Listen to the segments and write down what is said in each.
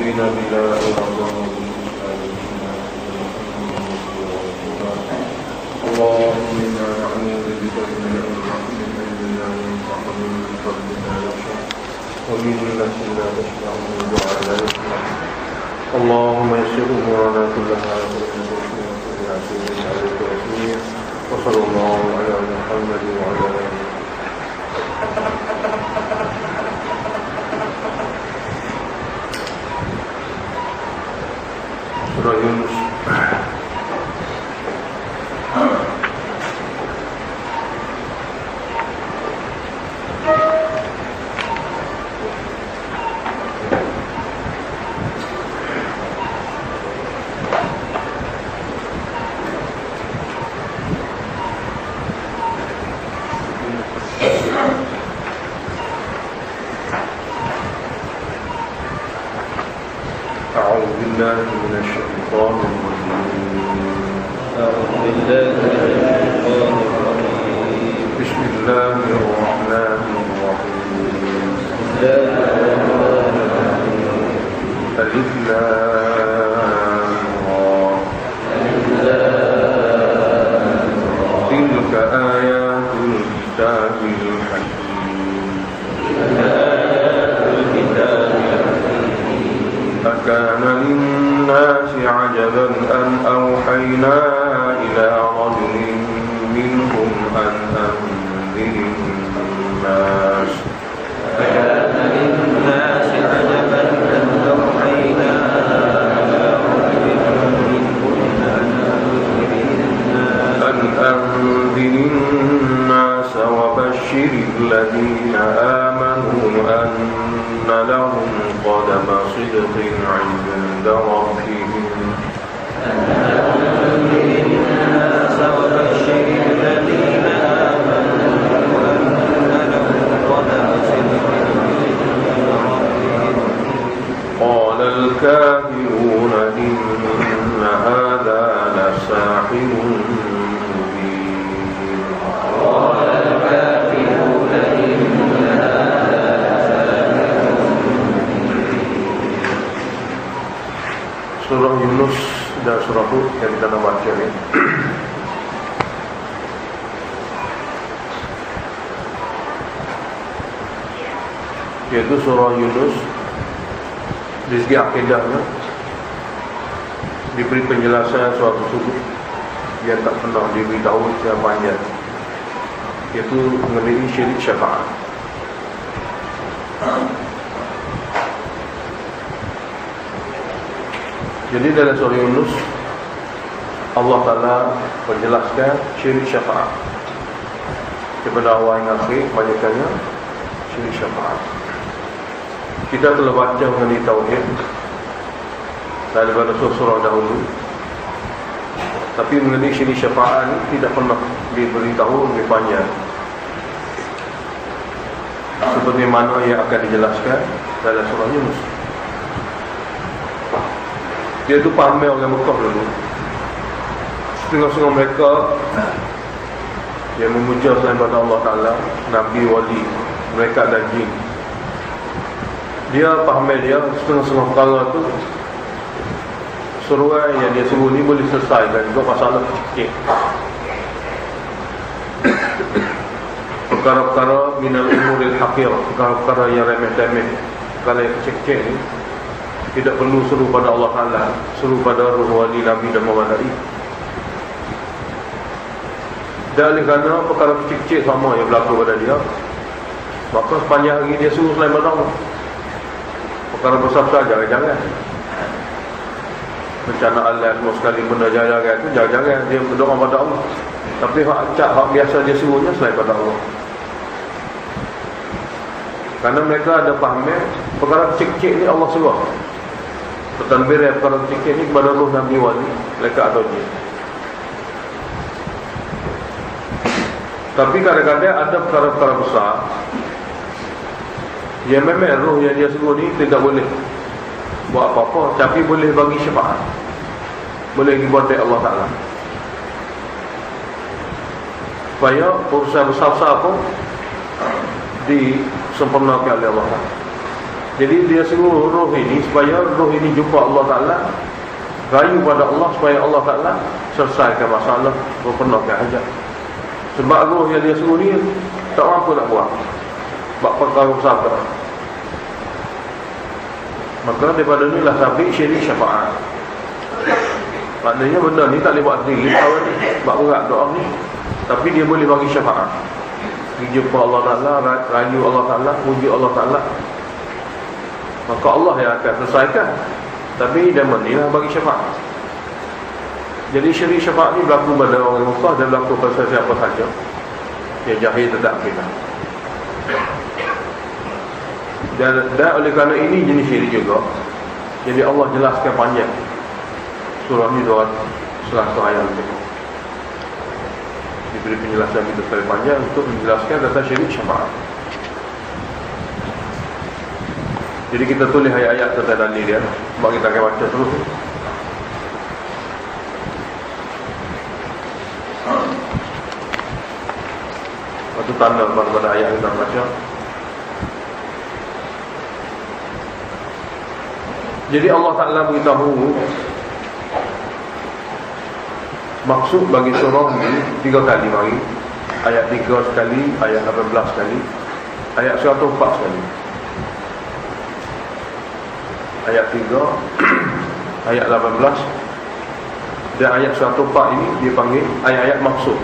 رضينا بالله ربا اللهم إنا نعوذ بك من ومن نفس لا تشفع ومن دعاء لا يسمع اللهم يسر أمورنا كلها وصلى الله على محمد وعلى آله Surah Yunus. أعوذ بالله من الشيطان الرجيم بسم الله الرحمن الرحيم ألف لام را تلك آيات الكتاب الحكيم أكان للناس عجبا أن أوحينا إلى رجل منهم أن أنذر الناس أكان للناس عجبا أن أوحينا إلى رجل منهم أن أنذر الناس وبشر الذين آمنوا أن لهم قدم صدق عند ربهم الناس وبشر الذين آمنوا أن لهم قدم صدق عند ربهم قال الكافرون إن هذا لساحر مبين قال الكافرون إن هذا Surah Yunus dan Surah Hud yang kita nak baca ni, iaitu Surah Yunus dari segi akidahnya diberi penjelasan suatu sudut yang tak pernah diberitahu secara panjang, iaitu mengenai syirik syafaat. Jadi dalam surah Yunus Allah Ta'ala menjelaskan syirik syafaat. Daripada awal hingga akhir banyakannya syirik syafaat. Kita telah baca mengenai tauhid daripada surah dahulu, tapi mengenai syirik syafaat ini tidak pernah diberitahu lebih panjang seperti mana yang akan dijelaskan dalam surah Yunus. Dia tu pahamai orang Mekah dulu. Setengah-setengah mereka yang memuja selain pada Allah Ta'ala, Nabi, Wali, mereka dan jin. Dia pahamai dia setengah-setengah perkara tu seruan yang dia suruh ni boleh selesaikan juga masalah sikit. Perkara-perkara minal umuril haqir, perkara-perkara yang remeh-temeh, perkara yang kecil-kecil ni tidak perlu seru pada Allah Ta'ala, seru pada Ruh Wali, Nabi dan Muhammad. Dan oleh kerana perkara kecil-kecil sama yang berlaku pada dia, maka sepanjang hari dia suruh selain pada Allah. Perkara besar-besar jangan-jangan. Bencana Allah semua sekali benda jangan-jangan itu, jangan-jangan dia berdoa pada Allah. Tapi hak biasa dia suruhnya selain pada Allah. Kerana mereka ada fahamnya perkara kecil-kecil ni Allah suruh. Bertanbir perkara kecil ni kepada Ruh, Nabi, Wali, mereka atau jin. Tapi kadang-kadang ada perkara-perkara besar yang memang Ruh yang dia suruh ni tidak boleh buat apa-apa, tapi boleh bagi syafaat, boleh dibuat oleh Allah Ta'ala, supaya urusan besar-besar pun disempurnakan oleh Allah Ta'ala. Jadi dia suruh roh ini supaya roh ini jumpa Allah Ta'ala, rayu pada Allah supaya Allah Ta'ala selesaikan masalah, berpenahkan hajat. Sebab roh yang dia suruh ni tak mampu nak buat, buat perkara besar. Maka daripada inilah sabit syirik syafaat. Maknanya benda ni tak boleh buat sendiri, buat berat doa ni, tapi dia boleh bagi syafaat. Dia jumpa Allah Ta'ala, rayu Allah Ta'ala, puji Allah Ta'ala, maka Allah yang akan selesaikan. Tapi dia menilah bagi syafaat. Jadi syirik syafaat ni berlaku pada orang Mekah dan berlaku pada siapa saja yang jahil tetap kita. Dan oleh kerana ini jenis syirik juga, jadi Allah jelaskan panjang surah ni 200 ayat lebih. Diberi penjelasan kita sekali panjang untuk menjelaskan tentang syirik syafaat. Jadi kita tulis ayat-ayat tentang dalil dia, sebab kita akan baca terus. Itu tanda pada ayat kita baca. Jadi Allah Ta'ala beritahu maksud bagi surah ini 3 kali mari. Ayat 3 sekali, ayat 18 sekali, ayat 104 sekali. Ayat 3, ayat 18 dan ayat 104 ini dipanggil ayat-ayat maksud,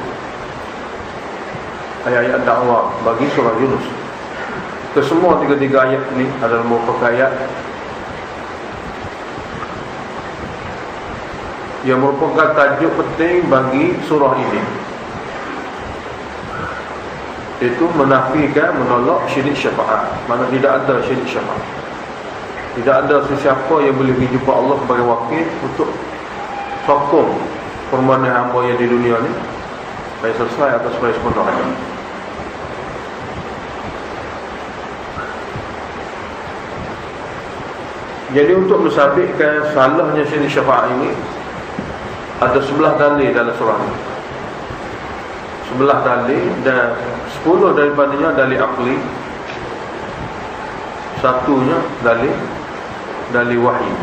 ayat-ayat dakwah bagi surah Yunus. Kesemua 3 ayat ini adalah merupakan ayat yang merupakan tajuk penting bagi surah ini, iaitu menafikan, menolak syirik syafaat. Mana tidak ada syirik syafaat, tidak ada sesiapa yang boleh dijumpa Allah sebagai wakil untuk sokong permohonan hamba yang di dunia ni supaya selesai atau supaya sempurna. Jadi untuk mensabitkan salahnya syirik syafaat ini, ada 11 dalil dalam surah ini. 11 dalil dan 10 daripadanya dalil akli, satunya dalil wahyu.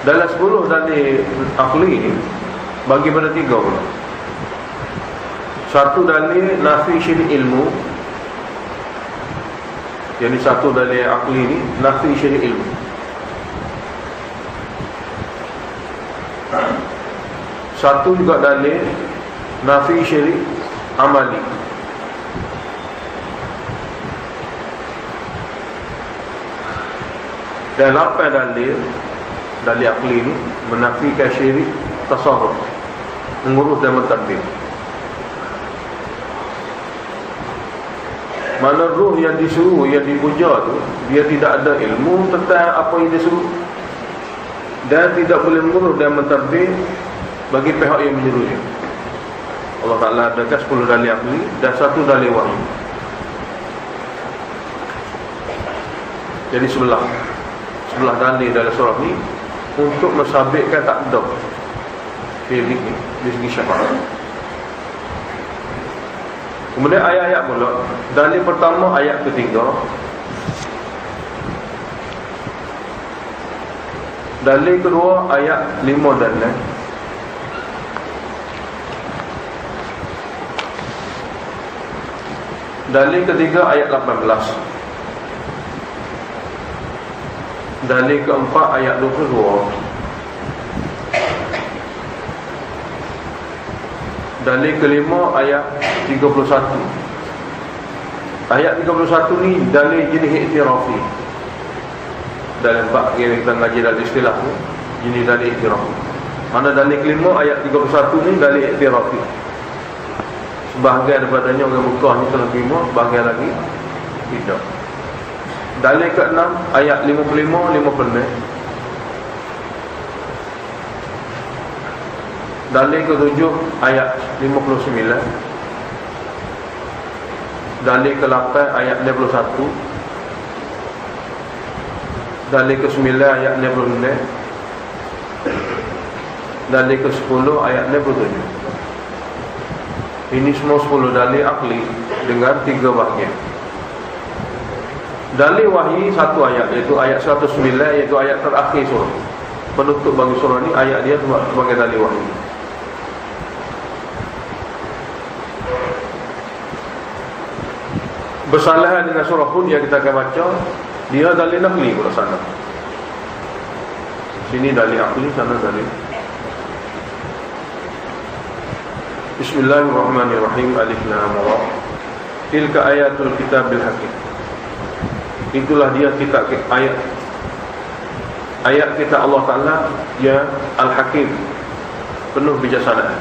Dalam 10 dalil akli ini bagi pada 3 pula. Satu dalil nafi syirik ilmu. Jadi satu dalil akli ini nafi syirik ilmu. Satu juga dalil nafi syirik amali. Dan 8 dalil akli ini menafikan syirik tasarruf, mengurus dan mentadbir. Mana ruh yang disuruh, yang dipuja tu, dia tidak ada ilmu tentang apa yang disuruh dan tidak boleh mengurus dan mentadbir bagi pihak yang menyuruhnya. Allah Ta'ala adakan 10 dalil akli dan 1 dalil wahyu. Jadi sebelah dalil dalam surah ni untuk mensabitkan tak ada syirik ni di segi syafaat. Kemudian ayat-ayat pula. Dalil pertama ayat ketiga, dalil kedua ayat 5 dan 6, dalil ketiga ayat 18, dalil keempat ayat 22, dalil kelima ayat 31. Ayat 31 ni dalil jenis iktirafi. Dalam bab yang kita ngaji dalam istilah ni, jenis dalil iktirafi. Mana dalil kelima ayat 31 ni dalil iktirafi. Sebahagian daripadanya orang Mekah ni telah terima, sebahagian lagi tidak. Dalil ke-6 ayat 55, 56. Dalil ke-7 ayat 59. Dalil ke-8 ayat 61. Dalil ke-9 ayat 66. dalil ke-10 ayat 67. Ini semua 10 dalil akli dengan 3 bahagian. Dalil wahyi 1 ayat, iaitu ayat 109, iaitu ayat terakhir surah. Penutup bagi surah ni, ayat dia sebagai dalil wahyi. Bersalahan dengan surah Hud yang kita akan baca, dia dalil akli pula sana. Sini dalil akli, sana dalil. Bismillahirrahmanirrahim. Alif lam ra. Tilka ayatul kitabil hakim. Itulah dia kitab ayat kita Allah Ta'ala, dia Al-Hakim, penuh bijaksana.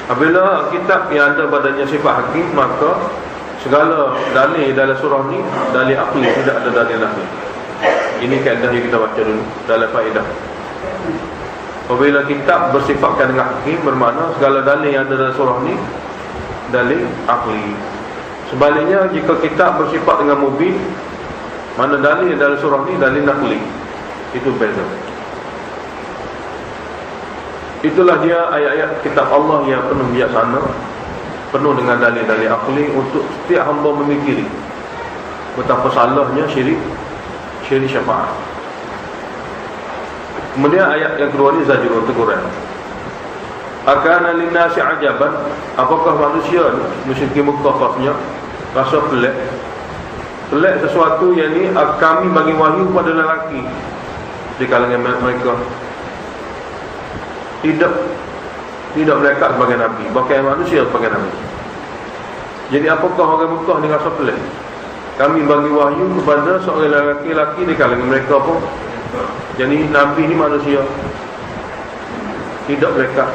Apabila kitab yang ada badannya sifat hakim, maka segala dalil dalam surah ni dalil akli, tidak ada dalil akli. Ini kaedah yang kita baca dulu dalam faedah. Apabila kitab bersifatkan dengan hakim, bermakna segala dalil yang ada dalam surah ni dalil akli. Sebaliknya, jika kitab bersifat dengan mubin, mana dalil dalam surah ni dalil nakli. Itu beza. Itulah dia ayat-ayat kitab Allah yang penuh bijaksana, penuh dengan dalil-dalil akli untuk setiap hamba memikiri betapa salahnya syirik syafaat. Kemudian ayat yang kedua ni zajrun, teguran. Akana linnasi ajaban, apakah manusia ni, musyrikin Mekah khasnya, rasa pelik sesuatu yang ni kami bagi wahyu pada lelaki di kalangan mereka. Tidak mereka sebagai Nabi, bahkan manusia sebagai Nabi. Jadi apakah orang Mekah ni rasa pelik? Kami bagi wahyu kepada seorang lelaki-lelaki di kalangan mereka pun. Jadi Nabi ni manusia, tidak mereka.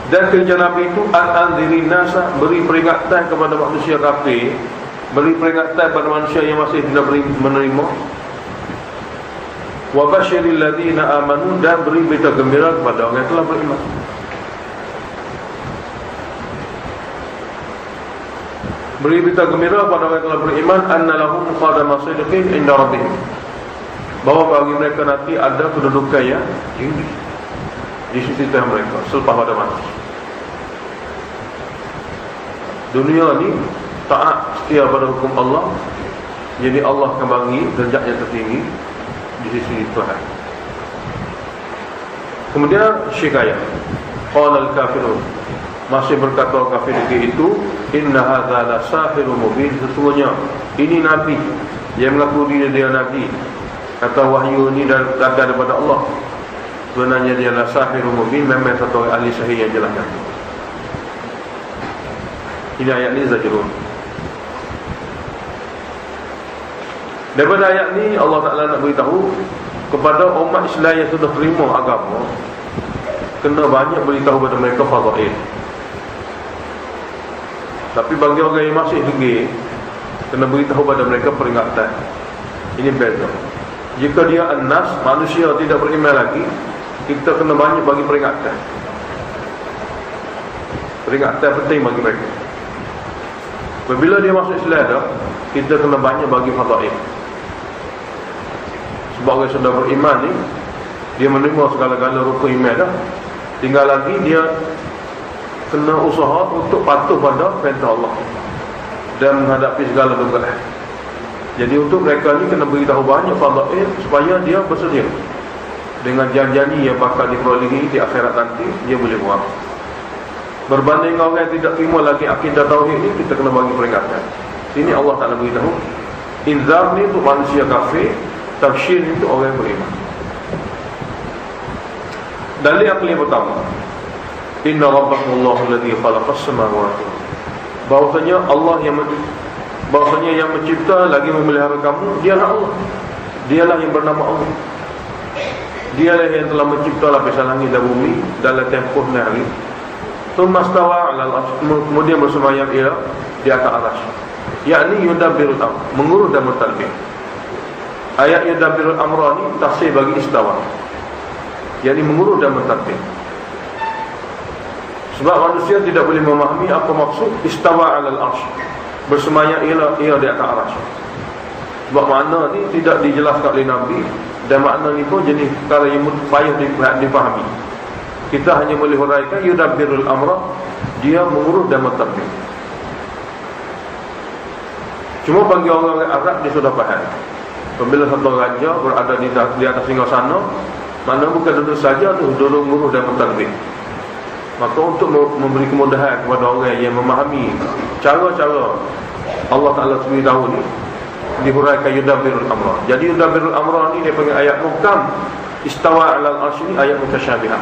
Dan kerja Nabi itu al-anzirin nasa, beri peringatan kepada manusia kafir, beri peringatan kepada manusia yang masih tidak menerima. Wa basyiril ladzina amanu, dan beri berita gembira kepada orang yang telah beriman. Beri berita gembira kepada orang yang telah beriman, anna lahum qadama sidqin inda rabbihim, bahawa bagi mereka nanti ada kedudukan yang tinggi di sisi Tuhan mereka selepas pada mati. Dunia ni taat setia pada hukum Allah, jadi Allah akan bagi derajat yang tertinggi di sisi Tuhan. Kemudian syikayat, qala al-kafirun, masih berkata kafir itu, inna hadza la sahirun mubin, sesungguhnya ini Nabi yang mengaku dia Nabi, kata wahyu ni datang daripada Allah, sebenarnya dia adalah sahirun mubin, memang satu ahli sihir yang jelaskan. Ini ayat ni zajrun. Daripada ayat ni Allah Ta'ala nak beritahu kepada umat Islam yang sudah terima agama, kena banyak beritahu kepada mereka fadail. Tapi bagi orang yang masih degil, kena beritahu kepada mereka peringatan. Ini beza. Jika dia an-nas, manusia tidak beriman lagi, kita kena banyak bagi peringatan. Peringatan penting bagi mereka. Apabila dia masuk Islam dah, kita kena banyak bagi fadail. Sebab orang sudah beriman ni, dia menerima segala-gala rukun iman dah. Tinggal lagi dia kena usaha untuk patuh pada perintah Allah dan menghadapi segala dugaan. Jadi untuk mereka ni kena beritahu banyak fadail supaya dia bersedia dengan janji yang bakal diperolehi di akhirat nanti, dia boleh buat. Berbanding orang yang tidak terima lagi akidah tauhid ni, kita kena bagi peringatan. Ini Allah Ta'ala beritahu. Inzar ni untuk manusia kafir, tafsir ni untuk orang yang beriman. Dalil akli pertama, inna rabbakumullahu alladhi khalaqas samawati, bahwasanya yang mencipta lagi memelihara kamu, dialah Allah. Dialah yang bernama Allah. Dialah yang telah mencipta lapisan langit dan bumi dalam tempoh hari. Tumastawa 'alal 'arsy, kemudian bersemayam ia di atas arsy. Yakni yudabbirul amr, mengurus dan mentadbir. Ayat yudabbirul amra ni tafsir bagi istawa, yakni mengurus dan mentadbir. Sebab manusia tidak boleh memahami apa maksud istawa 'alal 'arsy, bersemayam ia di atas arsy. Sebab makna ni tidak dijelaskan oleh Nabi, dan makna ni pun jenis perkara yang payah dipahami. Kita hanya boleh huraikan yudabbirul amra, dia mengurus dan mentadbir. Cuma bagi orang Arab dia sudah faham. Apabila satu raja berada di atas singgasana, mana bukan duduk saja tu, duduk mengurus dan mentadbir. Maka untuk memberi kemudahan kepada orang yang memahami cara-cara Allah Ta'ala beritahu ni, dihuraikan yudabbirul amra. Jadi yudabbirul amra ni dia panggil ayat muhkam. Istawa 'alal 'arsy ni ayat mutasyabihat.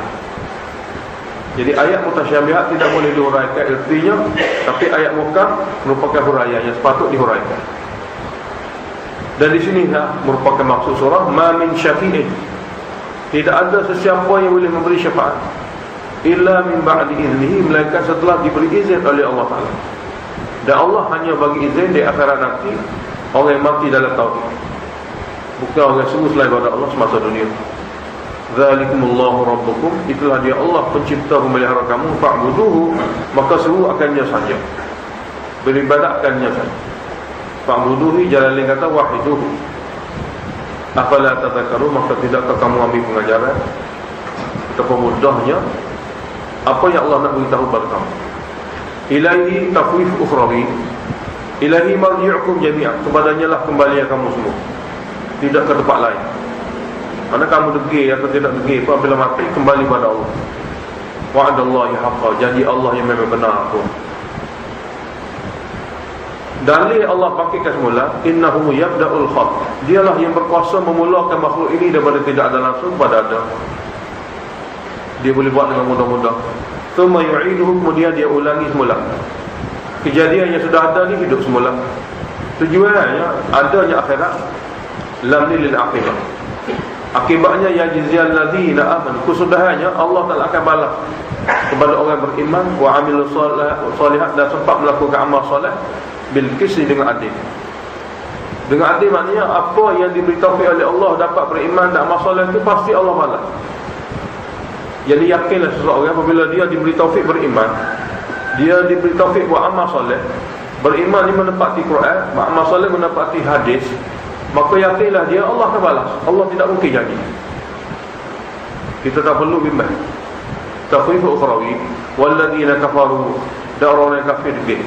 Jadi ayat mutasyabihat tidak boleh dihuraikan artinya, tapi ayat muhkam merupakan huraian yang sepatut dihuraikan. Dan di sini merupakan maksud surah ma min syafi'in. Tidak ada sesiapa yang boleh memberi syafaat illa min ba'di iznihi, melainkan setelah diberi izin oleh Allah Ta'ala. Dan Allah hanya bagi izin di akhirat nanti orang yang mati dalam tauhid, bukan orang yang sungguh selain pada Allah semasa dunia. Zalikumullahu rabbukum, itulah dia Allah pencipta pemelihara kamu, fa'buduhu, maka seru akannya saja, beribadatkannya saja. Fa'buduhi, jalan lain kata wahiduhu. Afala tadhakkarun, maka tidakkah kamu ambil pengajaran? Betapa mudahnya apa yang Allah nak beritahu kepada kamu. Ilahi tafwif ukhrawi, ilahi marji'ukum jami'an, kepadanya lah kembalian kamu semua, tidak ke tempat lain. Mana kamu degil atau tidak degil, apabila mati kembali pada Allah. Wa'adallahi haqqa, jadi Allah yang memang benar pun. Dalil Allah bangkitkan semula, innahu yabda'ul khalq, dialah yang berkuasa memulakan makhluk ini daripada tidak ada langsung pada ada. Dia boleh buat dengan mudah-mudah. Thumma yu'iduhu, kemudian dia ulangi semula. Kejadian yang sudah ada ni hidup semula. Tujuannya adanya akhirat, lam lil aqibah. Akibatnya ya jizal ladzina amanu, kesudahannya Allah Taala akan balas kepada orang beriman wa amilus solihat, dan sempat melakukan amal soleh bil qisdi, dengan adil. Dengan adil maknanya apa yang diberi taufik oleh Allah dapat beriman dan amal soleh itu pasti Allah balas. Jadi yakinlah seseorang apabila dia diberi taufik beriman, dia diberi taufik buat amal soleh, beriman ni menepati Quran, amal soleh menepati hadis, maka yakinlah dia Allah akan balas. Allah tidak mungkin janji. Kita tak perlu bimbang. Takhwifu ukhrawi, walladzina kafaru, dan orang yang kafir dia,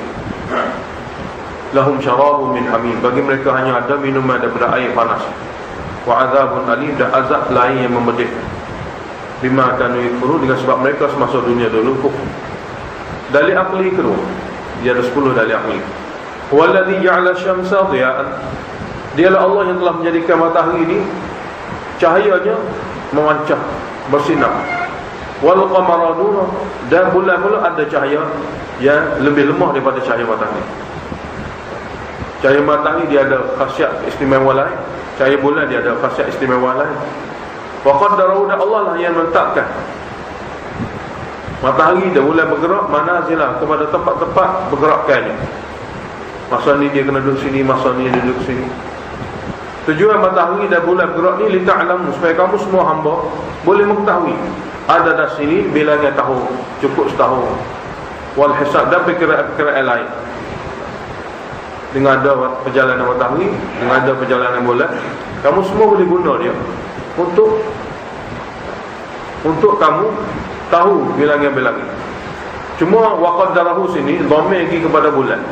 lahum syarabun min hamim, bagi mereka hanya ada minuman daripada air panas, wa azabun alim, dan azab lain yang memedihkan, bima kanu yakfurun, dengan sebab mereka semasa dunia dulu kufur. Dalil akli kedua, dia ada 10 dalil akli. Walladzi ja'ala syamsa dhiya'an, dialah Allah yang telah menjadikan matahari ini cahayanya memancar, bersinar. Wal qamara nura, dan bulan pula ada cahaya yang lebih lemah daripada cahaya matahari. Cahaya matahari dia ada khasiat istimewa lain, cahaya bulan dia ada khasiat istimewa lain. Wa qaddarahu, Allah lah yang menetapkan matahari dan bulan bergerak manazilah, kepada tempat-tempat bergerakkannya. Masa ni dia kena duduk sini, masa ni dia duduk sini. Tujuan matahari dan bulan bergerak ni lita'lamu, supaya kamu semua hamba boleh mengetahui ada dah sini bilangan tahun, cukup setahun, wal hisab, dan perkiraan lain. Dengan ada perjalanan matahari, dengan ada perjalanan bulan, kamu semua boleh guna dia untuk kamu tahu bilangan-bilangan. Cuma waqaddarahu sini dhamir lagi kepada bulan.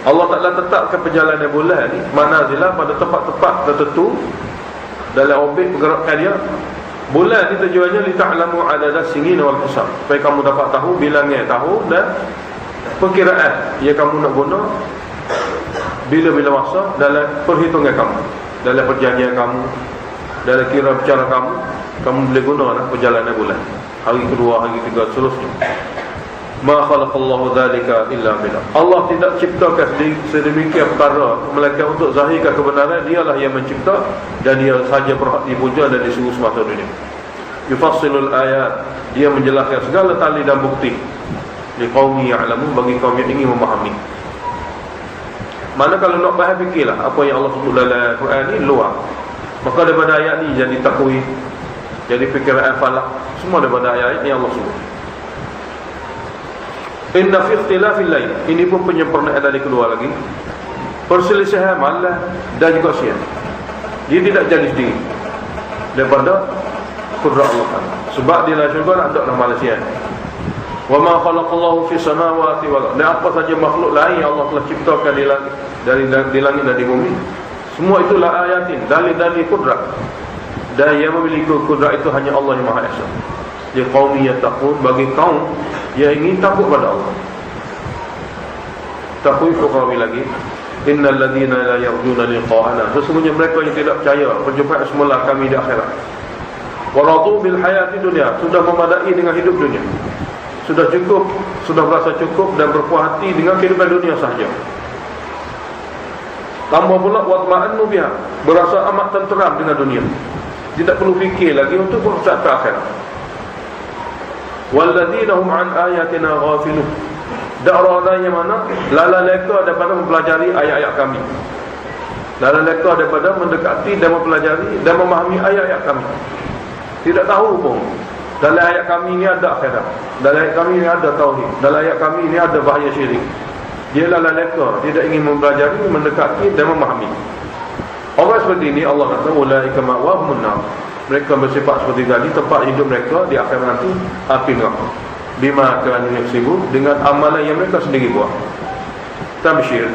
Allah Ta'ala tetapkan perjalanan bulan ni manazilah, pada tempat-tempat tertentu dalam orbit pergerakan dia. Bulan ni tujuannya lita'lamu adada sinin wal hisab, supaya kamu dapat tahu bilangan tahun dan perkiraan yang kamu nak guna bila-bila masa dalam perhitungan kamu, dalam perjanjian kamu, dalam kira bicara kamu boleh guna perjalanan bulan, hari kedua, hari ketiga, seterusnya. Ma khalaqallahu dzalika illa billah, Allah tidak ciptakan sedemikian perkara melainkan untuk zahirkan kebenaran. Dialah yang mencipta, dan dia saja berhak dipuja dan disuruh semasa dunia. Yufassilul ayat, dia menjelaskan segala tali dan bukti, liqaumi ya'lamun, bagi kaum yang ingin memahami. Mana kalau nak faham, fikirlah apa yang Allah sebut dalam Quran ni luar. Maka daripada ayat ni jadi takwih, jadi fikiran falak, semua daripada ayat ni Allah sebut. Inna fi ikhtilafil lail, ini pun penyempurnaan dari kedua lagi, perselisihan malam dan juga siang. Dia tidak jadi sendiri daripada qudrat Allah. Sebab di dalam syurga nak ada dalam Malaysia. Wa ma khalaqallahu fis samawati wal ardi. Apa saja makhluk lain yang Allah telah ciptakan di langit, di langit dan di bumi, semua itulah ayatin, dalil-dalil kudrat. Dan yang memiliki kudrat itu hanya Allah yang Maha Esa. Dia qaum yattaqun, bagi kaum yang ingin takut pada Allah. Takut Fuqawi lagi, innal ladzina la yarjuna liqa'ana, sesungguhnya mereka yang tidak percaya perjumpaan semula kami di akhirat. Wa radu bil hayati dunya, sudah memadai dengan hidup dunia, sudah cukup, sudah merasa cukup dan berpuas hati dengan kehidupan dunia sahaja. Tambah pula watma'annu biha, berasa amat tenteram dengan dunia, tidak perlu fikir lagi untuk berusaha ke akhirat. Walladzina hum an ayatina ghafilun, dan orang-orang yang mana lala leka daripada mempelajari ayat-ayat kami, lala leka daripada mendekati dan mempelajari dan memahami ayat-ayat kami. Tidak tahu pun dalam ayat kami ini ada akhirat, dalam ayat kami ini ada tauhid, dalam ayat kami ini ada bahaya syirik. Dia lala leka, tidak ingin mempelajari, mendekati dan memahami. Orang seperti ini Allah kata ulaika ma'wahumun nar, mereka bersifat seperti tadi, tempat hidup mereka di akhirat nanti api neraka. Bima kanu yaksibun, dengan amalan yang mereka sendiri buat. Tabsyir.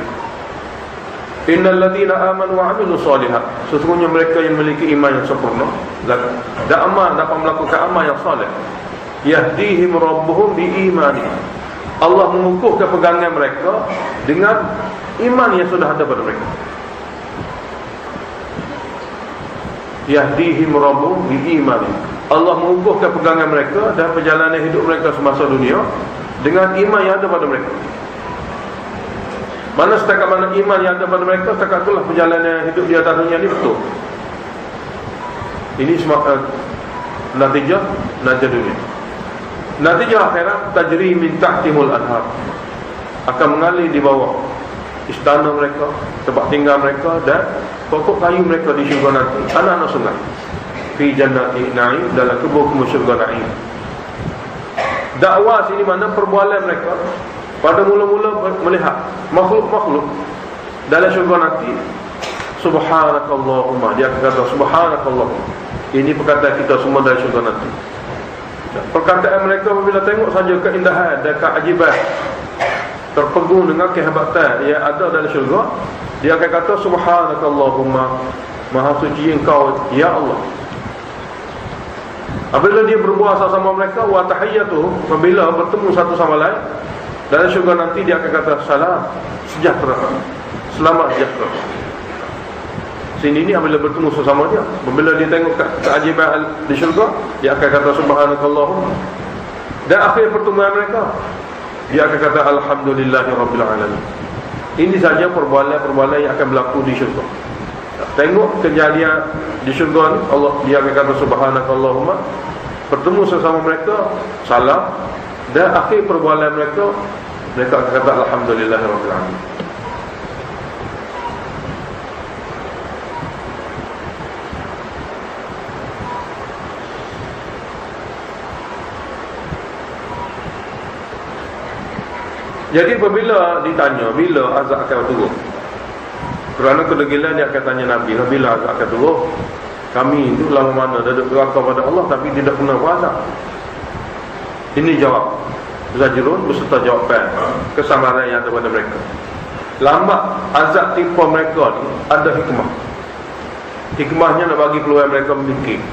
Innal ladzina amanu wa 'amilus shalihat, sesungguhnya mereka yang memiliki iman yang sempurna dan amal, dapat melakukan amal yang saleh, yahdihim rabbuhum biimani, Allah mengukuhkan pegangan mereka dengan iman yang sudah ada pada mereka. Yahdihim rabbuhum biimani, Allah mengukuhkan pegangan mereka dan perjalanan hidup mereka semasa dunia dengan iman yang ada pada mereka. Mana setakat mana iman yang ada pada mereka, setakat itulah perjalanan hidup di atas dunia ini betul. Ini semua natijah dunia. Natijah akhirat, tajri min tahtihul anhar, akan mengalir di bawah istana mereka, tempat tinggal mereka dan pokok kayu mereka di syurga nanti, anak-anak sungai. Fi jannati na'im, dalam kebun-kebun syurga na'im. Dakwah sini mana perbualan mereka pada mula-mula melihat makhluk-makhluk dalam syurga nanti. Subhanakallahumma, dia kata subhanakallahumma. Ini perkataan kita semua dalam syurga nanti. Perkataan mereka apabila tengok saja keindahan dan keajaiban, terpegun dengan kehebatan yang ada dalam syurga, dia akan kata subhanakallahumma, maha suci engkau ya Allah. Apabila dia berbual sama mereka, wa tahiyyatuhum, apabila bertemu satu sama lain dalam syurga nanti, dia akan kata salam, sejahtera, selamat sejahtera. Sini ni apabila bertemu sesama dia, apabila dia tengok keajaiban di syurga, dia akan kata subhanakallahumma. Dan akhir pertemuan mereka, dia akan kata alhamdulillahirabbil alamin. Ini saja perbualan-perbualan yang akan berlaku di syurga. Tengok kejadian di syurga ni, Allah, dia akan kata subhanakallahumma, bertemu sesama mereka, salam, dan akhir perbualan mereka akan kata alhamdulillahirabbil alamin. Jadi apabila ditanya bila azab akan turun, kerana kedegilan dia akan tanya Nabi, bila azab akan turun? Kami itu lama mana dah berdoa kepada Allah tapi tidak pernah azab. Ini jawab Zajrun beserta jawapan kesamaran yang ada pada mereka. Lambat azab timpa mereka ni ada hikmah. Hikmahnya nak bagi peluang mereka memikir.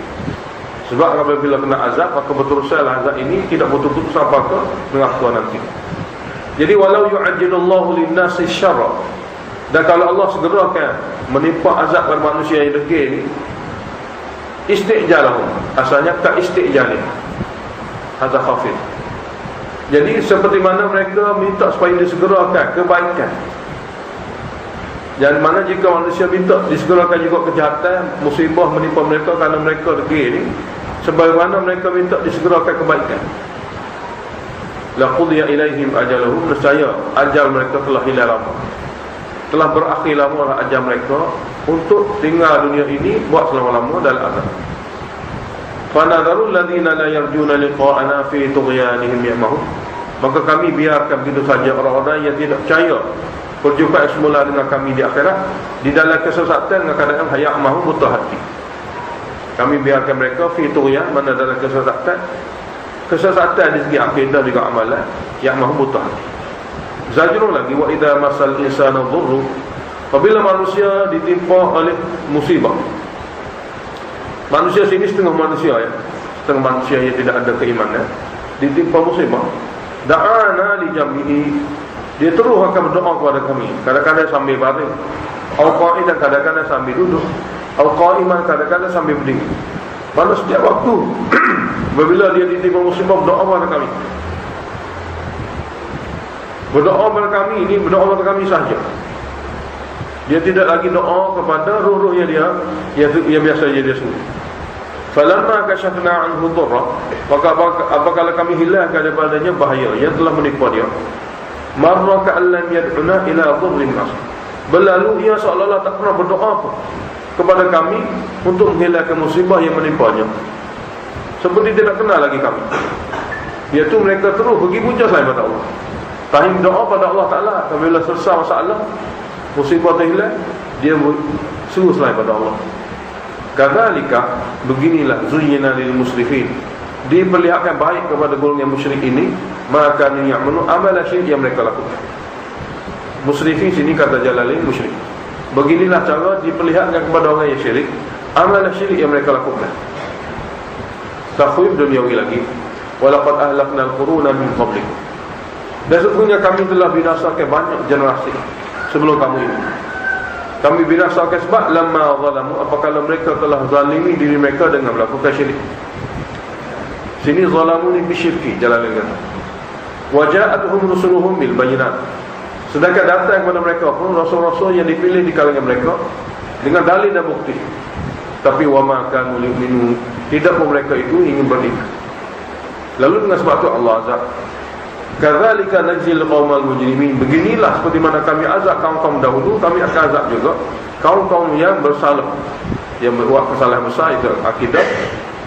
Sebab apabila kena azab, maka berterusan azab ini tidak putus-putus sampai ke neraka nanti. Jadi walau yu'ajjilullahu lin-nasi syarra, dan kalau Allah segerakan menimpa azab kepada manusia yang degil ni, isti'jalahum, asalnya tak isti'jalih, hadza khafif. Jadi seperti mana mereka minta supaya disegerakan kebaikan, dan mana jika manusia minta disegerakan juga kejahatan, musibah menimpa mereka kerana mereka degil ni, sebagaimana mereka minta disegerakan kebaikan. Laqudiya ilaihim ajaluhum, nescaya ajal mereka telah hilang lama, telah berakhir lama ajal mereka untuk tinggal dunia ini buat selama-lama dalam azab. Fanadharul ladzina la yarjuna liqa'ana fi tughyanihim ya'mahun, maka kami biarkan begitu saja orang-orang yang tidak percaya perjumpaan semula dengan kami di akhirat, di dalam kesesatan dengan keadaan haya'mahun, buta hati. Kami biarkan mereka fiturnya mana dalam kesesatan di segi akidah juga amalan yang mahu buta. Zajrun lagi, wa idza masal insana dhurru, apabila manusia ditimpa oleh musibah. Manusia sini setengah manusia ya, setengah manusia yang tidak ada keimanan, ditimpa musibah. Da'ana li jambihi, dia terus akan berdoa kepada kami, kadang-kadang sambil baring, atau qa'idan, kadang-kadang sambil duduk, atau qa'iman, kadang-kadang sambil berdiri. Pada setiap waktu apabila dia ditimpa musibah, berdoa kepada kami. Berdoa kepada kami ini, berdoa kepada kami sahaja. Dia tidak lagi doa kepada ruh-ruhnya dia yang biasa dia suruh. Falamma kashafna anhu dhurra, maka apabila kami hilangkan daripadanya bahaya yang telah menimpa dia, marra ka'allam yad'una ila dhurrin nas, berlalu ia seolah-olah tak pernah berdoa pun kepada kami untuk menghilangkan musibah yang menimpanya, seperti tidak kenal lagi kami. Iaitu mereka terus pergi puja selain pada Allah, tahim doa pada Allah Ta'ala. Apabila selesai masalah, musibah terhilang, dia suruh selain pada Allah. Kadzalika, beginilah zuyyina lil musrifin, diperlihatkan baik kepada golongan musyrik ini, maka ya'malu amala syirik yang mereka lakukan. Musrifin sini kata Jalalain musyrik. Beginilah cara diperlihatkan kepada orang yang syirik, amalan syirik yang mereka lakukan. Takhwif duniawi lagi, walaqad ahlaknal quruna min qablik, dan sesungguhnya kami telah binasakan banyak generasi sebelum kamu ini. Kami binasakan sebab lamma zalamu, apabila mereka telah zalimi diri mereka dengan melakukan syirik. Sini zalamu ni bisyirki, Jalalain kata. Waja'atuhum rusuluhum bil bayyinat, sedangkan datang kepada mereka pun rasul-rasul yang dipilih di kalangan mereka dengan dalil dan bukti. Tapi wama kanu yu'minu, tidak pun mereka itu ingin beriman. Lalu dengan sebab itu Allah azab. Kadzalika najzil qaumal mujrimin, beginilah seperti mana kami azab kaum-kaum dahulu, kami akan azab juga kaum-kaum yang bersalah, yang berbuat kesalahan besar, itu akidah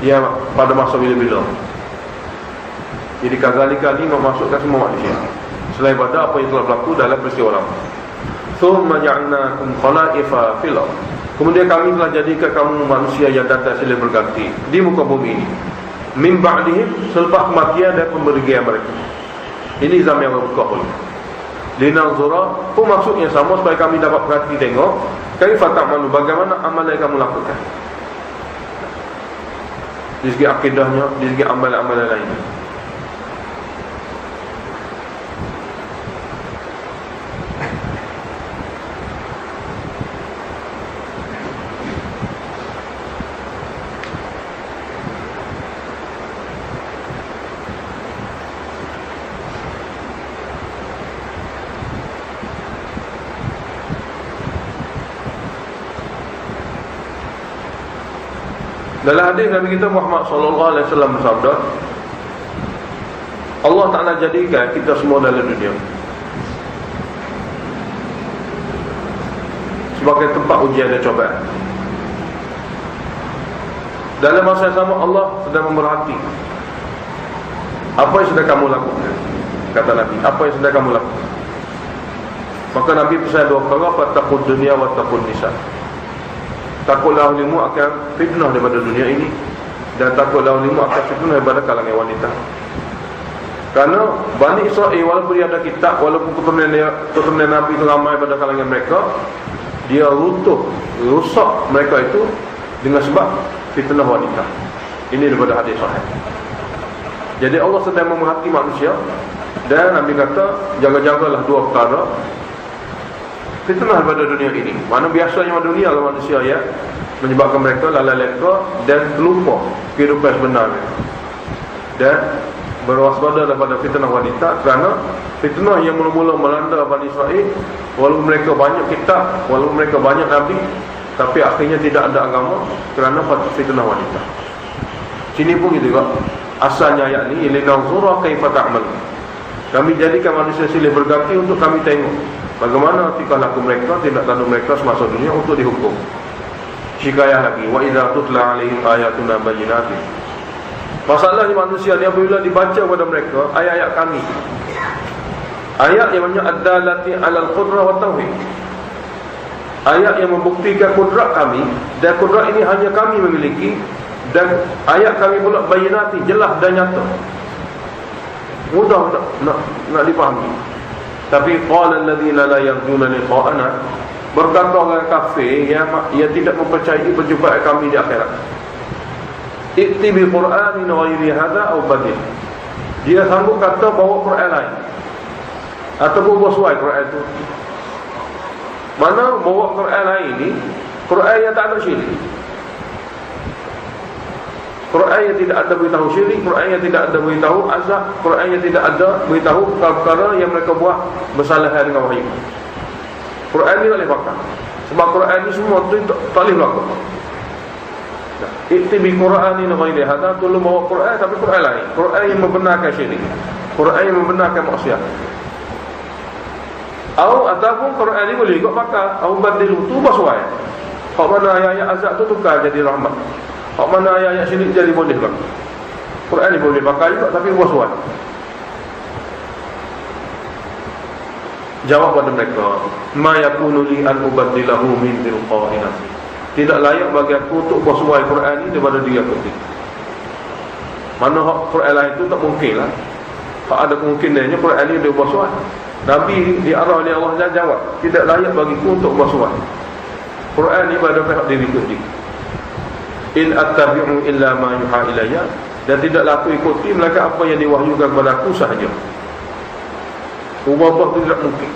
yang pada masa bila-bila. Jadi kadzalika ini memasukkan semua manusia selain pada apa yang telah berlaku dalam peristiwa lama. Thumma ja'alnakum khala'ifa fil ardh, kemudian kami telah jadikan kamu manusia yang datang silih berganti di muka bumi ini. Min ba'dihim, selepas kematian dan pembergian mereka. Ini zaman yang berbuka pun. Linanzura pun maksudnya sama, supaya kami dapat perhati tengok kaifa ta'malu, bagaimana amalan yang kamu lakukan di segi akidahnya, di segi amalan-amalan lainnya. Dalam hadis Nabi kita Muhammad sallallahu alaihi wasallam bersabda, Allah Ta'ala jadikan kita semua dalam dunia sebagai tempat ujian dan cobaan. Dalam masa yang sama Allah sedang memerhati apa yang sedang kamu lakukan. Kata Nabi, apa yang sedang kamu lakukan. Maka Nabi pesan dua perkara, fattaqud dunya wa taqud nisa. Takutlah olehmu akan fitnah daripada dunia ini, dan takutlah olehmu akan fitnah daripada kalangan wanita. Kerana Bani Israel, walaupun dia ada kitab, walaupun keturunan Nabi itu ramai pada kalangan mereka, dia rusak mereka itu dengan sebab fitnah wanita. Ini daripada hadis sahih. Jadi Allah sedang memerhati manusia, dan Nabi kata jaga-jagalah dua perkara fitnah pada dunia ini. Mana biasanya dunia adalah manusia yang menyebabkan mereka lalai leka dan terlupa kehidupan sebenarnya, dan berwaspada daripada fitnah wanita. Kerana fitnah yang mula-mula melanda Bani Israel, walaupun mereka banyak kitab, walaupun mereka banyak Nabi, tapi akhirnya tidak ada agama kerana fitnah wanita. Sini pun gitu juga asalnya ayat ni, linanzura kaifa ta'mal, kami jadikan manusia silih berganti untuk kami tengok bagaimana tingkah laku mereka, tindak tanduk mereka semasa dunia untuk dihukum. Syikayah lagi, wa idza tutla alaihim ayatuna bayyinatin, masalahnya manusia ni apabila dibaca kepada mereka ayat-ayat kami, ayat yang banyak ad-dalati 'alal qudrah wa tauhid, ayat yang membuktikan kudrat kami, dan kudrat ini hanya kami memiliki, Dan ayat kami pula bayinati, jelas dan nyata, mudah nak dipahami. Tapi qala alladziina la yarjuna liqa'ana, berkata orang kafir yang tidak mempercayai perjumpaan kami di akhirat, i'ti bi qur'anin ghairi hadza aw badil. Dia sanggup kata bawa Quran lain ataupun buat suai Quran itu. Mana bawa Quran lain ni, Quran yang tak ada syirik, Quran yang tidak ada beritahu syirik, Quran yang tidak ada beritahu azab, Quran yang tidak ada beritahu perkara yang mereka buat bersalahan dengan wahyu. Quran ni tak boleh pakai, sebab Quran ni semua tu tak boleh berlaku. Ikti bi Qur'anin ghairi hadza, tolong bawa Quran tapi Quran lain, Quran yang membenarkan syirik, Quran yang membenarkan maksiat. Ataupun Quran ni boleh ikut pakai, au badil tu basuai. Hak mana ayat-ayat azab tu tukar jadi rahmat, hak mana ayat-ayat syirik jadi boleh lah. Quran ni boleh pakai juga tapi basuai. Jawab pada mereka, ma yakunu li an ubaddilahu min tilqa'i nafsi. Tidak layak bagi aku untuk bersuai Quran ni daripada diri aku sendiri. Mana hak Quran lain tu tak mungkin lah. Hak ada kemungkinannya Quran ni dia bersuai. Nabi diarah oleh Allah jawab, tidak layak bagiku untuk bersuai Quran ni pada pihak diri aku sendiri. In attabi'u illa ma yuha ilayya, dan tidaklah aku ikuti melainkan apa yang diwahyukan kepada aku sahaja. Ubah tu tidak mungkin.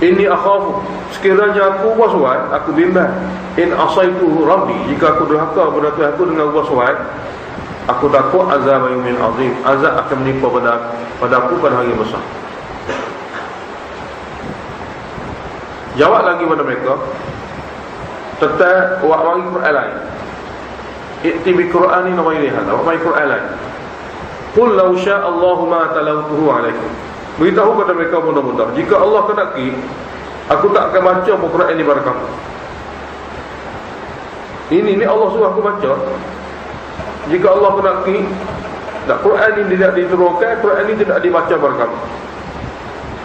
Inni akhafu, sekiranya aku bersuai, aku bimbang, in asaitu rabbi, jika aku durhaka kepada Tuhan aku dengan bersuai, aku takut azab yaumin azim, azab akan menimpa pada aku pada hari besar. Jawab lagi pada mereka tentang wahai Quran lain, i'ti bi Qur'anin ghairi hadza, wahai Quran lain. Qul law syaa Allahu ma talawtuhu alaikum, beritahu kepada mereka mudah-mudah, jika Allah kehendaki, aku tak akan baca Quran ini pada kamu. Ini Allah suruh aku baca. Jika Allah kehendaki, tak, Quran ini tidak diturunkan, Quran ini tidak dibaca pada kamu.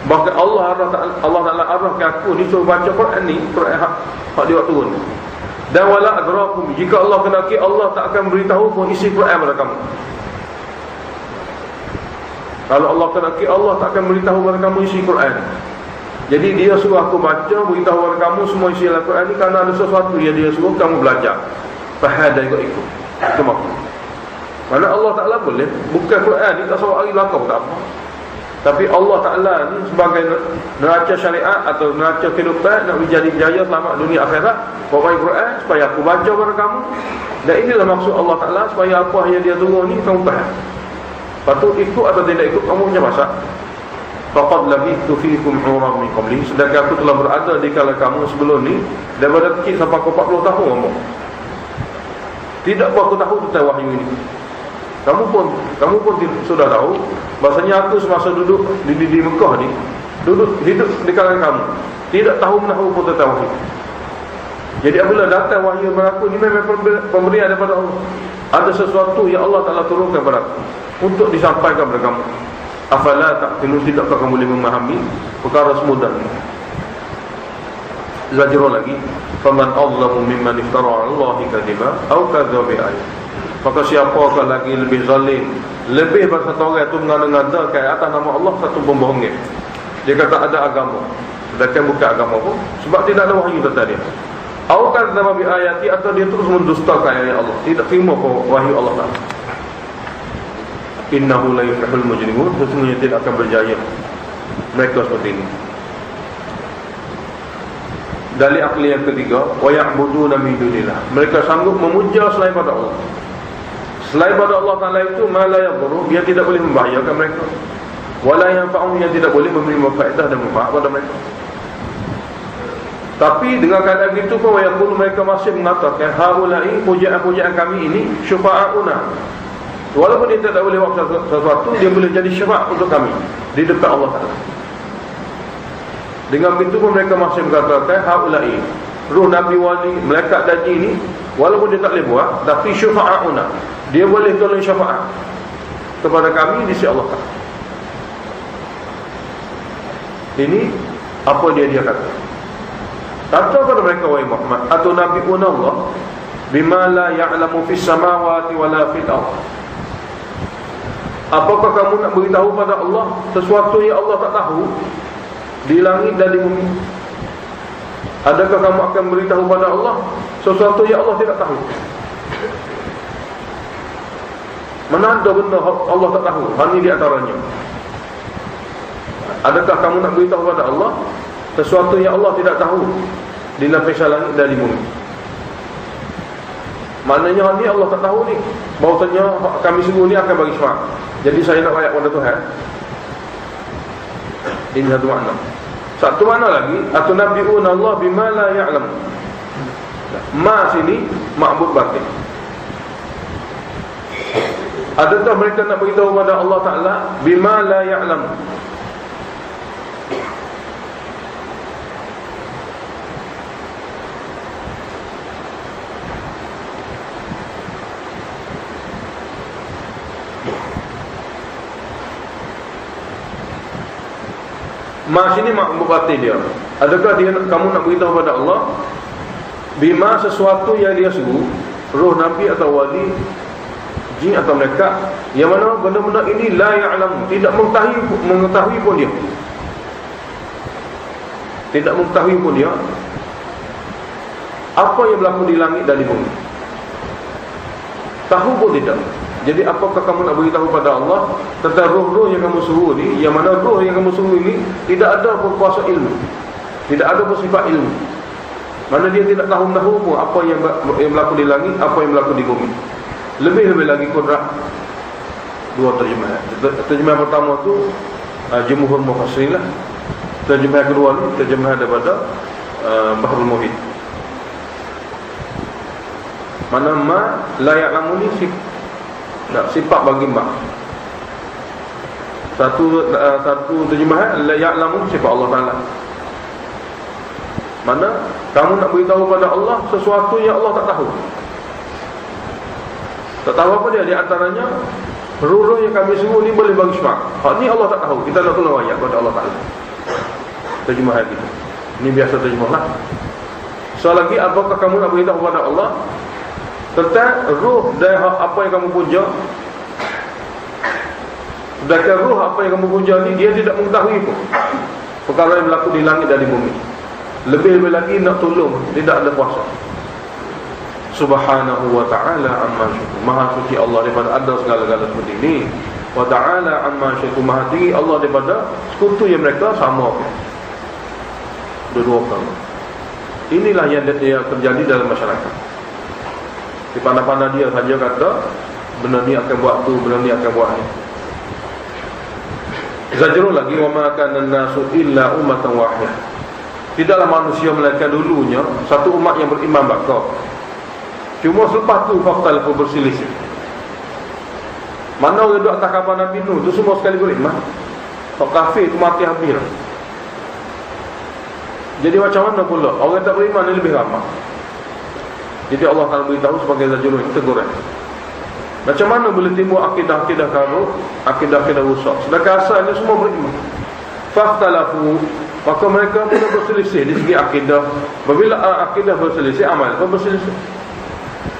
Bahkan Allah Ta'ala arahkan aku ni suruh baca Quran ni, Quran hak dia turun. Dan wala adrakum, jika Allah kehendaki, Allah tak akan beritahu pun isi Quran pada kamu. Kalau Allah kehendaki, Allah tak akan beritahu kepada kamu isi Quran. Jadi dia suruh aku baca, beritahu kepada kamu semua isi Al-Quran ni, kerana ada sesuatu yang dia suruh kamu belajar. Fahada ikut. Itu maksud. Mana Allah Ta'ala boleh, bukan Quran ni tak seorang hari belakang tak apa. Tapi Allah Ta'ala ni sebagai neraca syariat atau neraca kehidupan, nak menjadi berjaya selamat dunia akhirat, bawa Quran supaya aku baca kepada kamu. Dan inilah maksud Allah Ta'ala, supaya apa yang dia turun ni kamu faham. Patut ikut atau tidak ikut, kamu punya masak. Faqad labithtu fiikum umran min qabli, sedangkan aku telah berada di kalangan kamu sebelum ni, daripada kecil sampai aku 40 tahun umur. Tidak pun aku tahu tentang wahyu ini. Kamu pun sudah tahu bahasanya aku semasa duduk di Mekah ni, hidup di kalangan kamu, tidak tahu menahu pun tentang wahyu. Jadi apabila datang wahyu kepada aku, ini memang pemberian daripada Allah. Ada sesuatu yang Allah Ta'ala turunkan kepada aku untuk disampaikan kepada kamu. Afala ta'qilun, tidakkah kamu boleh memahami perkara semudah ini? Zajrul lagi, faman azlamu mimman iftara 'ala Allahi kadhiba aw kadzdzaba bi ayat. Maka siapakah lagi lebih zalim, lebih pada satu orang itu mengada-ngadakan atas nama Allah satu pembohong. Dia kata ada agama, sedangkan bukan agama pun, sebab tidak ada wahyu tentang dia. Aw kadzdzaba bi ayati, atau dia terus mendustakan ayat Allah, tidak terima wahyu Allah Ta'ala. Innahu la yuflihul mujrimun, sesungguhnya tidak akan berjaya mereka seperti ini. Dalil akli yang ketiga, wa ya'buduna min dunillah, mereka sanggup memuja selain pada Allah. Selain pada Allah Ta'ala itu, ma la yadhurru, dia tidak boleh membahayakan mereka, wala yanfa'u, yang tidak boleh memberi faedah dan manfaat pada mereka. Tapi dengan keadaan itu pun, wa yaqulu, mereka masih mengatakan, haula'i, pujaan-pujaan kami ini, syufa'auna, walaupun dia tidak boleh buat sesuatu, dia boleh jadi syafaat untuk kami di depan Allah Ta'ala. Dengan begitu pun mereka masih mengatakan, haula'i, ruh Nabi wali, malaikat daji ini, walaupun dia tak boleh buat, tapi syufa'auna, dia boleh tolong syafaat kepada kami di sisi Allah Ta'ala. Ini apa dia kata. Kata kepada mereka, wahai Muhammad, atau Nabi Allah, bima la ya'lamu fis samawati wala fil ardh. Apakah kamu nak beritahu pada Allah sesuatu yang Allah tak tahu di langit dan di bumi? Adakah kamu akan beritahu pada Allah sesuatu yang Allah tidak tahu? Mana ada benda Allah tak tahu? Ini di antaranya. Adakah kamu nak beritahu pada Allah sesuatu yang Allah tidak tahu di lapisan langit dan di bumi? Maknanya ni Allah tak tahu ni, bahawasanya kami suruh ni akan bagi syafaat. Jadi saya nak layak pada Tuhan. Ini satu makna. Satu makna lagi, atunabbi'una Allah bima la ya'lam. Ma sini ma'bud batin. Adakah mereka nak beritahu kepada Allah Ta'ala bima la ya'lam? Ma sini ma'bud batin dia. Adakah kamu nak beritahu kepada Allah bima sesuatu yang dia suruh, roh Nabi atau wali, jin atau malaikat, yang mana benda-benda ini la ya'lam, tidak mengetahui pun dia. Tidak mengetahui pun dia apa yang berlaku di langit dan di bumi. Tahu pun tidak. Jadi apakah kamu nak beritahu pada Allah tentang roh-roh yang kamu suruh ni, yang mana roh yang kamu suruh ini tidak ada berkuasa ilmu, tidak ada bersifat ilmu. Mana dia tidak tahu pun apa yang berlaku di langit, apa yang berlaku di bumi. Lebih-lebih lagi kudrat. Dua terjemahan. Terjemahan pertama tu Jumhur Mufassirin lah. Terjemahan kedua ni terjemahan daripada Bahrul Muhit. Mana ma la ya'lamu ni sifat bagi ma. Satu terjemahan la ya'lamu sifat Allah Ta'ala. Mana kamu nak beritahu pada Allah sesuatu yang Allah tak tahu. Tak tahu apa dia? Di antaranya roh-roh yang kami suruh ni boleh bagi syafaat. Hak ni Allah tak tahu. Kita nak tolong ayat kepada Allah Ta'ala. Terjemahan kita. Ini biasa terjemah lah. Soal lagi, apakah kamu nak beritahu kepada Allah tentang roh dan apa yang kamu puja? Sedangkan roh apa yang kamu puja ni dia tidak mengetahui pun perkara yang berlaku di langit dan di bumi. Lebih-lebih lagi nak tolong, tidak ada kuasa. Subhanahu wa ta'ala amma syukur. Maha suci Allah daripada ada segala-gala seperti ini. Wa ta'ala amma syukur. Maha tinggi Allah daripada sekutu yang mereka sama. Dua-dua perkara. Inilah yang terjadi dalam masyarakat. Di pandang-pandang dia saja kata benda ni akan buat tu, benda ni akan buat ni. Zajrul lagi, wa ma kana an-nasu illa ummatan wahidah. Tidaklah manusia melainkan dulunya satu umat yang beriman bakal. Cuma selepas tu fakta lepas berselisih. Mana orang duduk atas kapal Nabi Nuh tu semua sekali beriman. Orang kafir tu mati habis. Jadi macam mana pula orang tak beriman ni lebih ramai. Jadi Allah akan beritahu sebagai zajrul teguran. Macam mana boleh timbul akidah-akidah karut, akidah-akidah rusak, sedangkan asalnya semua beriman. Fakhtalafu, maka mereka mula berselisih di segi akidah. Bila akidah berselisih, amal pun berselisih.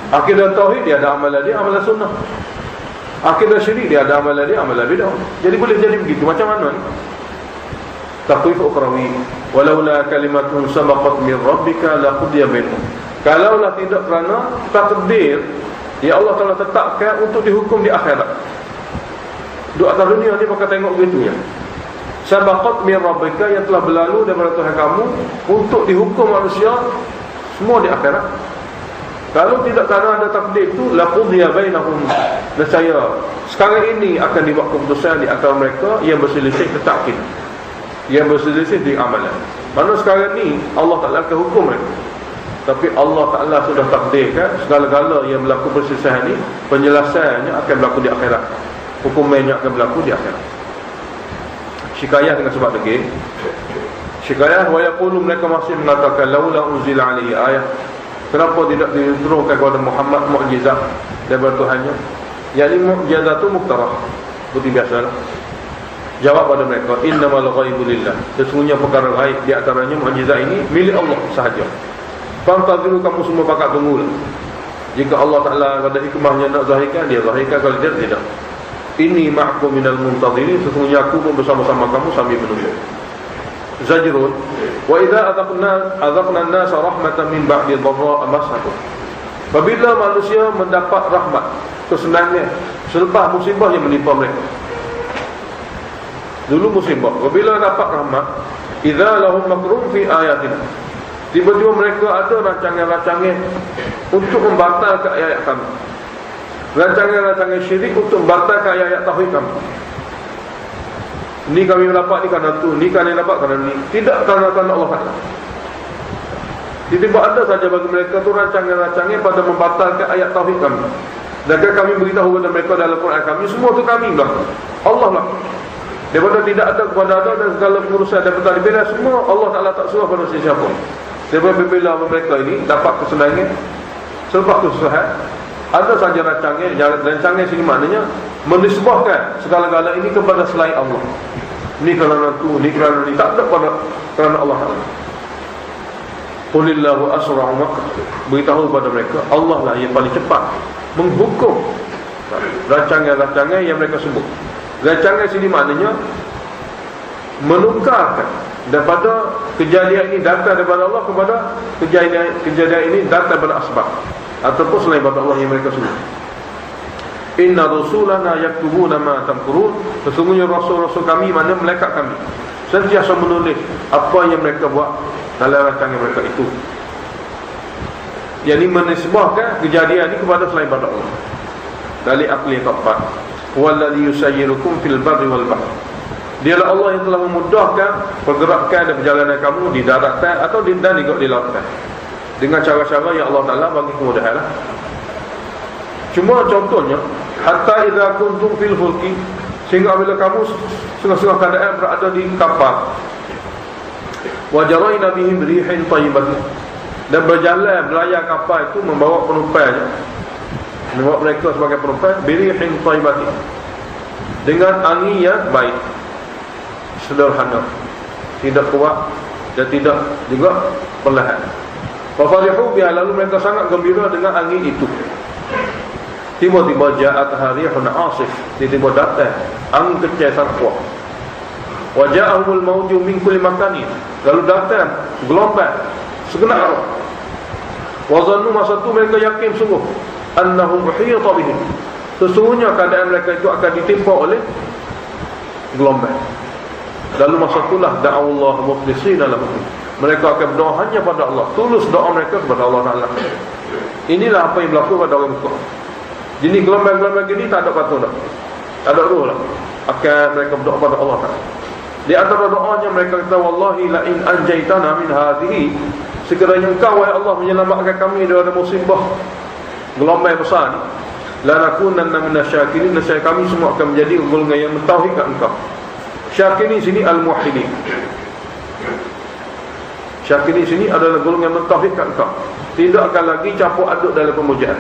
Akidah tauhid dia ada amalan dia, amalan sunnah. Akidah syirik dia ada amalan dia, amalan bidah. Jadi boleh jadi begitu. Macam mana ni? Taqwif ukhrawi, walaula kalimatun sabaqat min rabbika laqudiya bainahum. Kalaulah tidak kerana takdir ya Allah telah tetapkan untuk dihukum di akhirat. Di atas dunia ni pakai tengok begitu ya. Sabaqat min rabbika, yang telah berlalu daripada Tuhan kamu untuk dihukum manusia semua di akhirat. Kalau tidak kerana ada takdir itu, laqudiya bainahum, nescaya sekarang ini akan dibuat keputusan di antara mereka yang berselisih ketakdir, yang berselisih di amalan. Mana sekarang ni Allah Ta'ala akan hukum mereka, tapi Allah Ta'ala sudah takdirkan segala-gala yang berlaku perselisihan ini, penjelasannya akan berlaku di akhirat, hukumannya akan berlaku di akhirat. Syikayah dengan sebab degil. Syikayah wa yaqulu, mereka masih mengatakan laula unzila alaihi ayah, kenapa tidak diturunkan kepada Muhammad mukjizat daripada Tuhannya? Yang ini mukjizat itu muktarah, seperti biasalah. Jawab pada mereka, innamal ghaibu lillah, sesungguhnya perkara gaib di antaranya mukjizat ini milik Allah sahaja. Fantadhiru, kamu semua pakat tunggulah. Jika Allah Ta'ala pada hikmahnya nak zahirkan, dia zahirkan. Kalau dia tidak, inni ma'akum minal muntadhirin, sesungguhnya aku pun bersama-sama kamu sambil menunggu. Zajrun, wa idza adzaqna an-nasa rahmatan min ba'di dharra amassahum. Apabila manusia mendapat rahmat, kesenangan selepas musibah yang menimpa mereka. Dulu musibah, apabila dapat rahmat, idza lahum makrun fi ayatina, tiba-tiba mereka ada rancangan-rancangan untuk membatalkan ayat kami, rancangan-rancangan syirik untuk membatalkan ayat tauhid kami. Ni kami dapat ni kerana tu, ni kami dapat kerana ni, tidak kerana Allah Ta'ala. Tiba-tiba ada saja bagi mereka tu rancangan-rancangan pada membatalkan ayat tauhid kami. Dan kami beritahu kepada mereka dalam Quran kami, semua tu kami lah, Allah lah. Daripada tidak ada kepada ada, dan segala pengurusan daripada dibela semua Allah Ta'ala tak suruh pada sesiapa. Daripada bila mereka ini dapat kesenangan selepas kesusahan, ada saja rancangan sini maknanya menisbahkan segala-gala ini kepada selain Allah. Ni kerana tu, ni kerana ni, tak ada pada kerana Allah Ta'ala. Qulillahu asra'u makr, beritahu kepada mereka Allah lah yang paling cepat menghukum rancangan-rancangan yang mereka sebut. Rancangan sini maknanya menukarkan daripada kejadian ini datang daripada Allah kepada kejadian ini datang daripada asbab ataupun selain daripada Allah yang mereka sebut. Inna rusulana yaktubuna ma tamkurun, sesungguhnya rasul-rasul kami, mana malaikat kami, sentiasa menulis apa yang mereka buat dalam rancangan mereka itu. Yang ini menisbahkan kejadian ini kepada selain daripada Allah. Dari akli tepat. Walladhi yusayyirukum fil barri wal bahr, dialah Allah yang telah memudahkan pergerakan dan perjalanan kamu di daratan atau di lautan dengan cara-cara yang Allah Ta'ala bagi kemudahan lah. Cuma contohnya, hatta idza kuntum fil fulki, sehingga bila kamu setengah-setengah keadaan berada di kapal, wa jarayna bihim rihin thayyibatin, dan berjalan belayar kapal itu membawa penumpangnya, membawa mereka sebagai penumpang, birihin thayyibatin, dengan angin yang baik, sederhana, tidak kuat dan tidak juga perlahan. Wa farihu biha, lalu mereka sangat gembira dengan angin itu. Tiba-tiba ja'at harihun asif, tiba-tiba datang angin kecil sangat kuat. Wa ja'ahumul mawju min kulli makanin, lalu datang gelombang segenap arah. Wa zannu, masa itu mereka yakin sungguh annahum uhita bihim, sesungguhnya keadaan mereka itu akan ditimpa oleh gelombang. Lalu masa itulah da'awallahu mukhlishina lahu, mereka akan berdoa hanya pada Allah, tulus doa mereka kepada Allah Ta'ala. Inilah apa yang berlaku pada orang Mekah. Jadi gelombang-gelombang gini tak ada patut dah, tak ada ruh lah, akan mereka berdoa pada Allah Ta'ala. Di antara doanya mereka kata, wallahi la in anjaitana min hadhihi, sekiranya engkau wahai Allah menyelamatkan kami daripada musibah gelombang besar ni, lanakunanna minasyakirin, nescaya kami semua akan menjadi golongan yang mentauhidkan engkau. Syakirin sini al-muwahhidin, syakirin sini adalah golongan yang mentauhidkan engkau, tidak akan lagi campur aduk dalam pemujaan.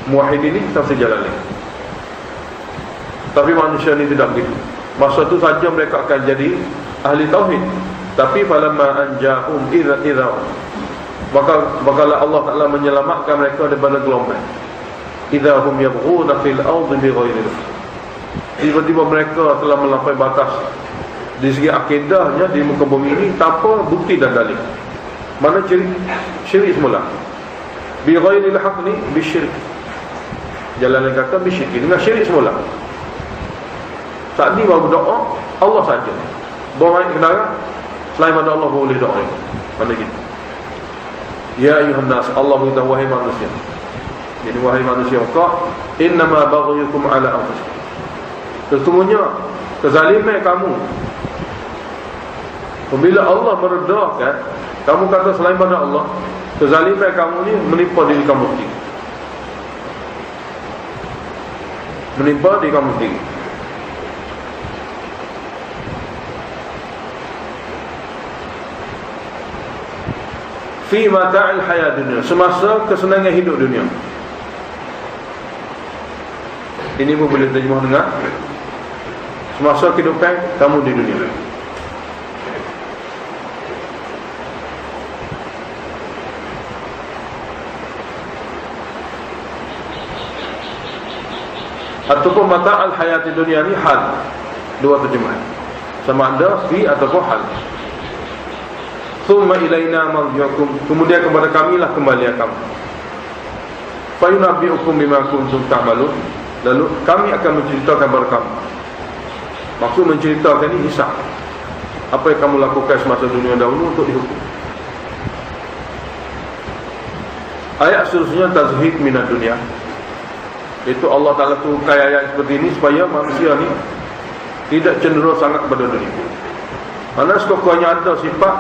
Muwahhidin ini tafsir Jalalain. Tapi manusia ini tidak begitu. Masa itu saja mereka akan jadi ahli tauhid. Tapi falamma anjahum idza maka Allah Ta'ala menyelamatkan mereka daripada gelombang. Idza hum yabghuna fil ardi bighairi haqq, tiba-tiba mereka telah melampaui batas di segi akidahnya di muka bumi ini tanpa bukti dan dalil. Mana syirik semula. Bighairi haqq ni bisyirik, Jalalan kata bisyirik, dengan syirik semula. Saat ni baru berdoa Allah saja, doa yang kenara selain pada Allah boleh doa. Mana gitu. Ya ayuhan nas, Allah berkata wahai manusia. Jadi wahai manusia, kau innama baghyukum ala anfusikum, sesungguhnya kezaliman kamu. Apabila Allah meredakan kamu kata selain pada Allah, kezaliman kamu ni menimpa diri kamu sendiri, menimpa diri kamu sendiri. Fi mata'il hayat dunia, semasa kesenangan hidup dunia. Ini pun boleh terjemah dengan semasa kehidupan kamu di dunia. Ataupun mata'al hayati dunia ni hal. Dua terjemahan, sama ada fi ataupun hal. Thumma ilaina marji'ukum, kemudian kepada kamilah kembalian kamu. Fa yunabbi'ukum bima kuntum ta'malun, lalu kami akan menceritakan kepada kamu. Maksud menceritakan ini hisab, apa yang kamu lakukan semasa dunia dahulu untuk dihukum. Ayat seterusnya tazhid minad dunia. Itu Allah Ta'ala turunkan ayat seperti ini supaya manusia ni tidak cenderung sangat kepada dunia. Karena sekokoknya ada sifat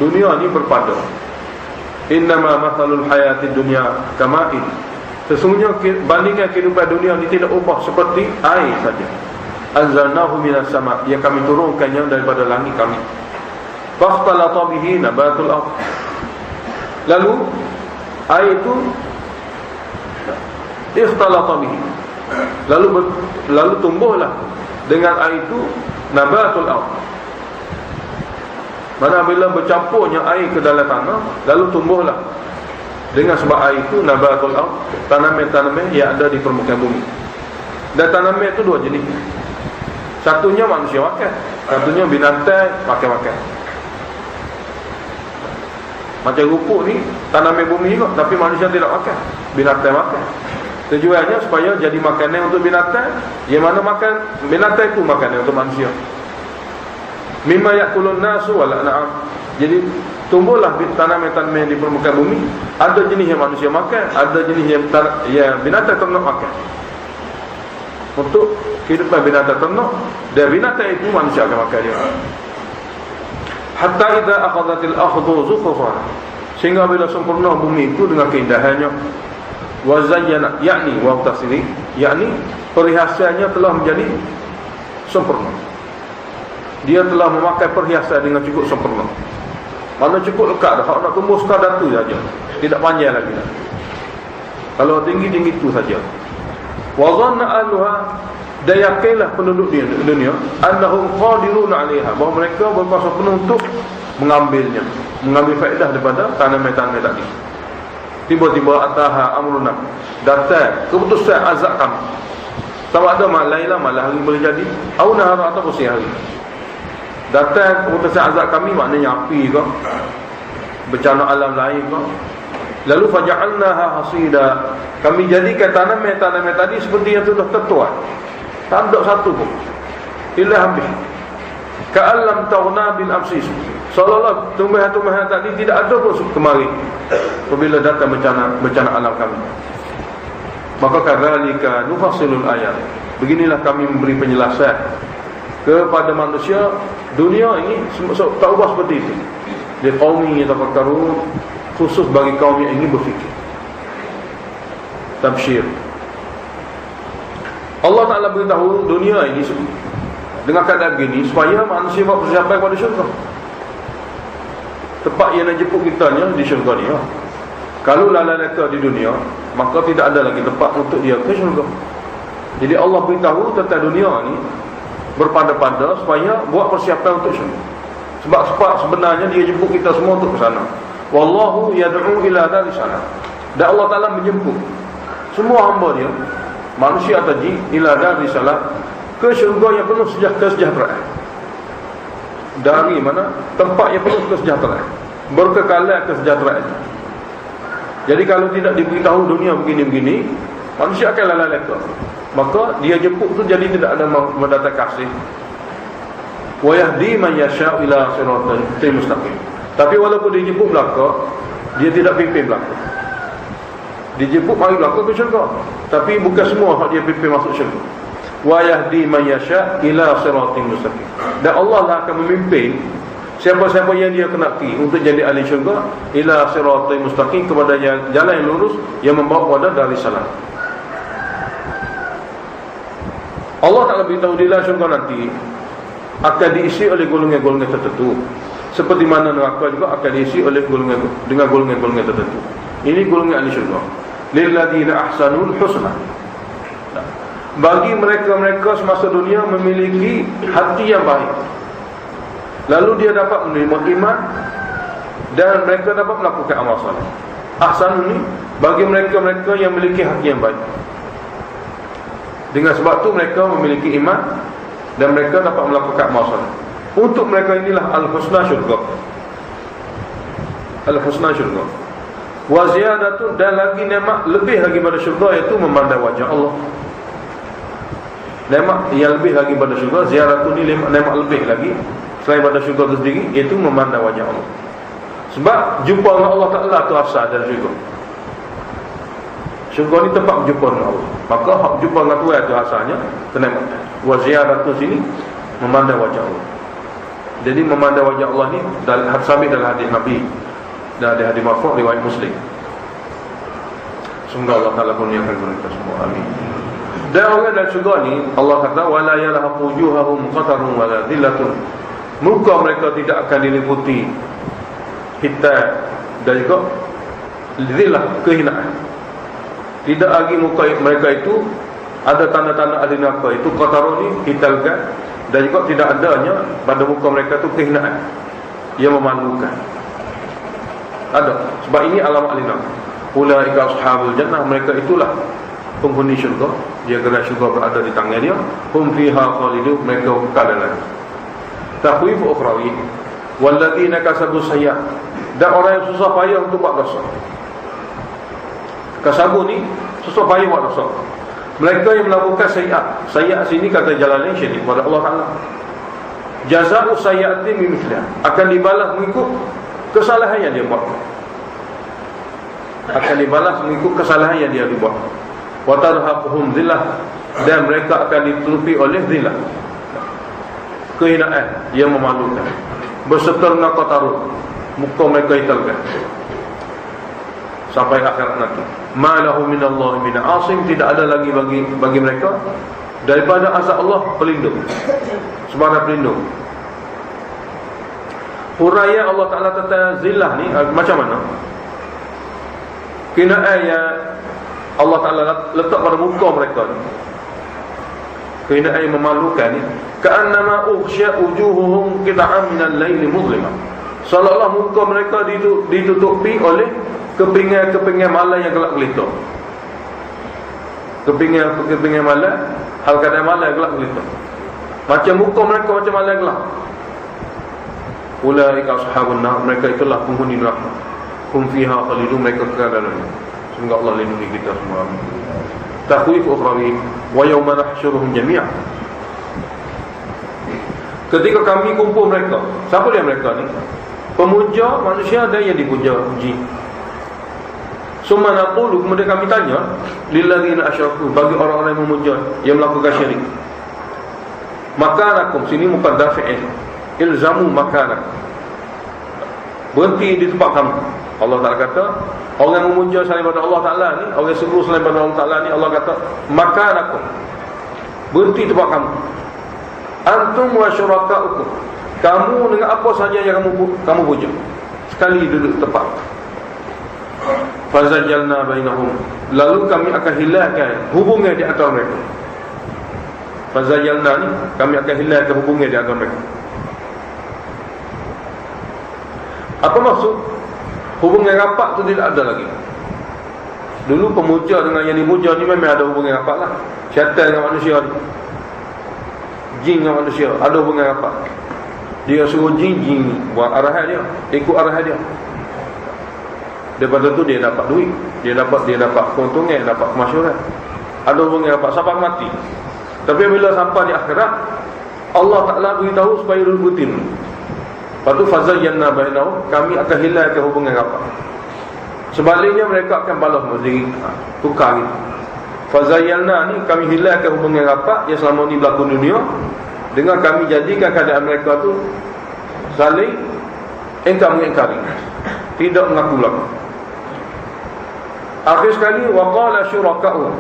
dunia ni berpada. Innama mathalul hayati dunya kama'in, sesungguhnya bandingkan kehidupan dunia ni tidak ubah seperti air saja. Anzalnahu minas sama', yang kami turunkannya daripada langit kami. Fakhtalata bihi nabatul ardh, lalu air itu ikhtalata bihi, lalu tumbuhlah dengan air itu nabatul ardh. Mana bila bercampurnya air ke dalam tanah, lalu tumbuhlah dengan sebab air itu nabatul ardh, tanaman-tanaman yang ada di permukaan bumi. Dan tanaman itu dua jenis. Satunya manusia makan, satunya binatang makan. Macam rupuk ni tanaman bumi juga, tapi manusia tidak makan, binatang makan. Tujuannya supaya jadi makanan untuk binatang, yang mana makan binatang itu makanan untuk manusia. Mimma yakulun nasu wal an'am. Jadi tumbuhlah tanaman-tanaman di permukaan bumi. Ada jenis yang manusia makan, ada jenis yang binatang ternak makan. Untuk kehidupan binatang ternak, dan binatang itu manusia akan makan dia. Hatta idza akhadhatil ardu zukhrufa, sehingga bila sempurna bumi itu dengan keindahannya, wa zayyana, yakni wa tasiri, yakni perhiasannya telah menjadi sempurna. Dia telah memakai perhiasan dengan cukup sempurna. Mana cukup lekat dah. Kalau nak tumbuh sekadar tu saja, tidak panjang lagi dah. Kalau tinggi-tinggi tu saja. Wa dhanna ahluha, dan yakinlah penduduk dunia annahum qadiruna 'alaiha, bahawa mereka berkuasa penuh untuk mengambilnya, mengambil faedah daripada tanaman-tanaman tadi. Tiba-tiba ataha amruna, datang keputusan azab kami. Sama ada malam hari boleh jadi, au nahar atau siang hari. Datang keputusan azab kami, maknanya api ke, bencana alam lain ke. Lalu faja'alnaha hasida, kami jadikan tanaman-tanaman tadi seperti yang sudah tertuai, tak ada satu pun, illa habis. Ka'allam taghna bil amsis, seolah-olah tumbuhan-tumbuhan tadi tidak ada pun kemari apabila datang bencana alam kami. Maka kadzalika nufassilul ayat, beginilah kami memberi penjelasan kepada manusia dunia ini, tak ubah seperti itu. Dia kaum yang tafakkarun, khusus bagi kaum yang ingin berfikir. Tabsyir. Allah Ta'ala beritahu dunia ini dengan keadaan begini supaya manusia buat persiapan kepada syurga. Tempat yang nak jemput kitanya di syurga ni. Kalau lalai-laka di dunia, maka tidak ada lagi tempat untuk dia ke syurga. Jadi Allah beritahu tentang dunia ni berpada-pada supaya buat persiapan untuk syurga. Sebab sebenarnya dia jemput kita semua untuk ke sana. Wallahu yad'u ila daris salam. Dan Allah Ta'ala menjemput semua hamba dia, manusia atau jin, ila daris salam, ke syurga yang penuh kesejahteraan. Dari mana? Tempat yang penuh kesejahteraan, berkekalan kesejahteraan. Jadi kalau tidak diberitahu dunia begini-begini, manusia akan lalai-laka. Maka dia jemput tu jadi tidak ada mendatang kasih. Wa yahdi man yasha' ila siratal mustaqim. Tapi walaupun dia jemput belaka, dia tidak pimpin belaka. Dia jemput mari belaka ke syurga, tapi bukan semua hak dia pimpin masuk syurga. Wa yahdi man yasha' ila siratal mustaqim. Dan Allah lah akan memimpin siapa-siapa yang dia kenaki untuk jadi ahli syurga ila siratal mustaqim, kepada jalan yang lurus yang membawa kepada daris salam. Allah Ta'ala beritahu di dalam syurga nanti akan diisi oleh golongan-golongan tertentu, seperti mana neraka juga akan diisi oleh golongan-golongan tertentu. Ini golongan ahli syurga. Lilladzina ahsanul husna, bagi mereka-mereka semasa dunia memiliki hati yang baik, lalu dia dapat menerima iman dan mereka dapat melakukan amal saleh. Ahsan ini bagi mereka-mereka yang memiliki hati yang baik. Dengan sebab tu mereka memiliki iman dan mereka dapat melakukan amal soleh. Untuk mereka inilah al-husna syurga. Al-husna syurga. Wa ziyadatun, dan lagi nikmat lebih lagi pada syurga, iaitu memandang wajah Allah. Nikmat yang lebih lagi pada syurga, ziyadatun ni nikmat lebih lagi selain pada syurga itu sendiri, iaitu memandang wajah Allah. Sebab jumpa dengan Allah Ta'ala tu asal dari syurga. Syurga ni tempat berjumpa dengan Allah. Maka hak jumpa dengan Tuhan tu asalnya kenikmatan. Wa ziyadatun sini memandang wajah Allah. Jadi memandang wajah Allah ni sabit dalam hadis Nabi dan ada hadis marfu' riwayat Muslim. Semoga Allah Ta'ala kurniakan mereka semua. Amin. Dan orang dalam syurga ni Allah kata wala yalhaqu wujuhahum qatarun wala dhillatun. Muka mereka tidak akan diliputi hitam dan juga dhillah, kehinaan. Tidak lagi muka mereka itu ada tanda-tanda ahli neraka, itu qatarun ni hitalkan, dan juga tidak adanya pada muka mereka itu kehinaan yang memalukan. Ada. Sebab ini alamat ahli neraka. Ulaika ashabul jannah, mereka itulah penghuni syurga. Dia gerai syurga berada di tangan dia. Hum fiha khalidun, mereka kekal dalam. Takhwif ukhrawi, walladzina kasabu sayyi'at, dan orang yang susah payah untuk buat dosa. Kasabu ni susah payah buat dosa. Mereka yang melakukan sayyi'at. Sayyi'at sini kata Jalalain syirik kepada Allah Ta'ala. Jazaa'u sayyi'atin mimithliha, akan dibalas mengikut kesalahan yang dia buat. Akan dibalas mengikut kesalahan yang dia buat. Wa tarhaquhum dhillah, dan mereka akan ditutupi oleh dhillah, kehinaan yang memalukan, berserta dengan qatarun, muka mereka hitalkan sampai akhirat nanti. Ma lahu minallahi min asim, tidak ada lagi bagi mereka daripada azab Allah pelindung, sebarang pelindung. Huraian Allah Ta'ala tentang zillah ni macam mana? Kehinaan yang Allah Ta'ala letak pada muka mereka ni, kehinaan yang memalukan ni, ka'annama ughsya wujuhuhum qita'an minal laili muzlimah, seolah-olah muka mereka ditutupi oleh kepingan malam yang gelap gelita. Kepingan malam, hal keadaan malam yang gelap gelita. Macam muka mereka macam malam gelap. Ulaika ashabun nar, mereka itulah penghuni neraka. Hum fiha khalidun, mereka kekal dalamnya. Semoga Allah lindungi kita semua. Takhwif ukhrawi, wa yawma nahsyuruhum jami'an, ketika kami kumpul mereka. Siapa dia mereka ni? Pemuja manusia dan yang dipuja, jin. Summa naqulu, kemudian kami tanya, lilladzina asyraku, bagi orang-orang yang memuja, yang melakukan syirik. Makanakum, sini muqaddar fi'il, ilzamu makanakum, berhenti di tempat kamu. Allah Ta'ala kata, orang yang memuja selain pada Allah Ta'ala ni, orang yang seru selain pada Allah Ta'ala ni, Allah kata makanakum, berhenti tempat kamu. Antum wa syuraka'ukum, kamu dengan apa saja yang kamu puja, sekali duduk tempat. Fazajjalna bainahum, lalu kami akan hilangkan hubungan di antara mereka. Fazajjalna ni, kami akan hilangkan hubungan di antara mereka. Apa maksud? Hubungan rapat tu tidak ada lagi. Dulu pemuja dengan yang dimuja ni memang ada hubungan rapat lah. Syaitan dengan manusia ni, jin dengan manusia ada hubungan rapat. Dia suruh jin buat arahan dia, ikut arahan dia. Daripada tu dia dapat duit, dia dapat keuntungan, dapat kemasyhuran. Ada hubungan rapat sampai mati. Tapi bila sampai di akhirat, Allah Ta'ala beritahu supaya duduk berhenti. Lepas tu fazayyana bainahum, kami akan hilangkan hubungan rapat. Sebaliknya mereka akan balas sendiri, tukar gitu. Fazayyana ni, kami hilangkan hubungan rapat yang selama ni berlaku dunia, dengan kami jadikan keadaan mereka tu saling engkar mengingkari, tidak mengaku-laku. Akhir sekali, waqala syuraka'u,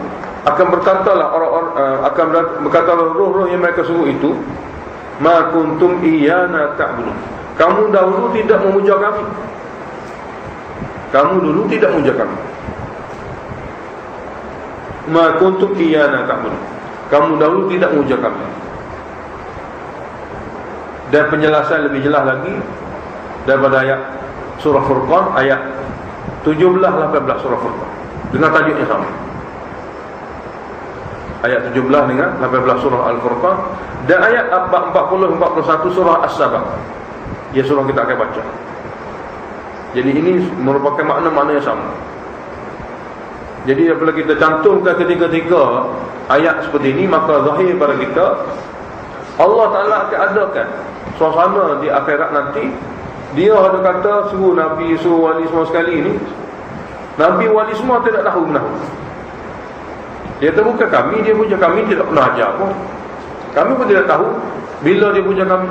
akan berkatalah orang-orang, akan berkatalah roh-roh yang mereka suruh itu, ma kuntum iyana ta'budun, kamu dahulu tidak memuja kami. Kamu dulu tidak memuja kami. Ma kuntum iyana ta'budun, kamu dahulu tidak memuja kami. Dan penjelasan lebih jelas lagi daripada ayat surah Furqan, ayat 17-18 surah Furqan, dengan tajuk yang sama. ayat 17 dengan 18 surah Al-Furqan, dan ayat 40-41 surah As-Sabah. Ya, surah kita akan baca. Jadi ini merupakan makna-makna yang sama. Jadi apabila kita cantumkan ketiga-tiga ayat seperti ini, maka zahir pada kita Allah Ta'ala akan adakan suasana di akhirat nanti. Dia ada kata suruh Nabi, suruh wali semua sekali ni, Nabi wali semua tidak tahu menahu. Dia terbuka kami, dia puja kami tidak pernah ajar pun. Kami pun tidak tahu bila dia puja kami.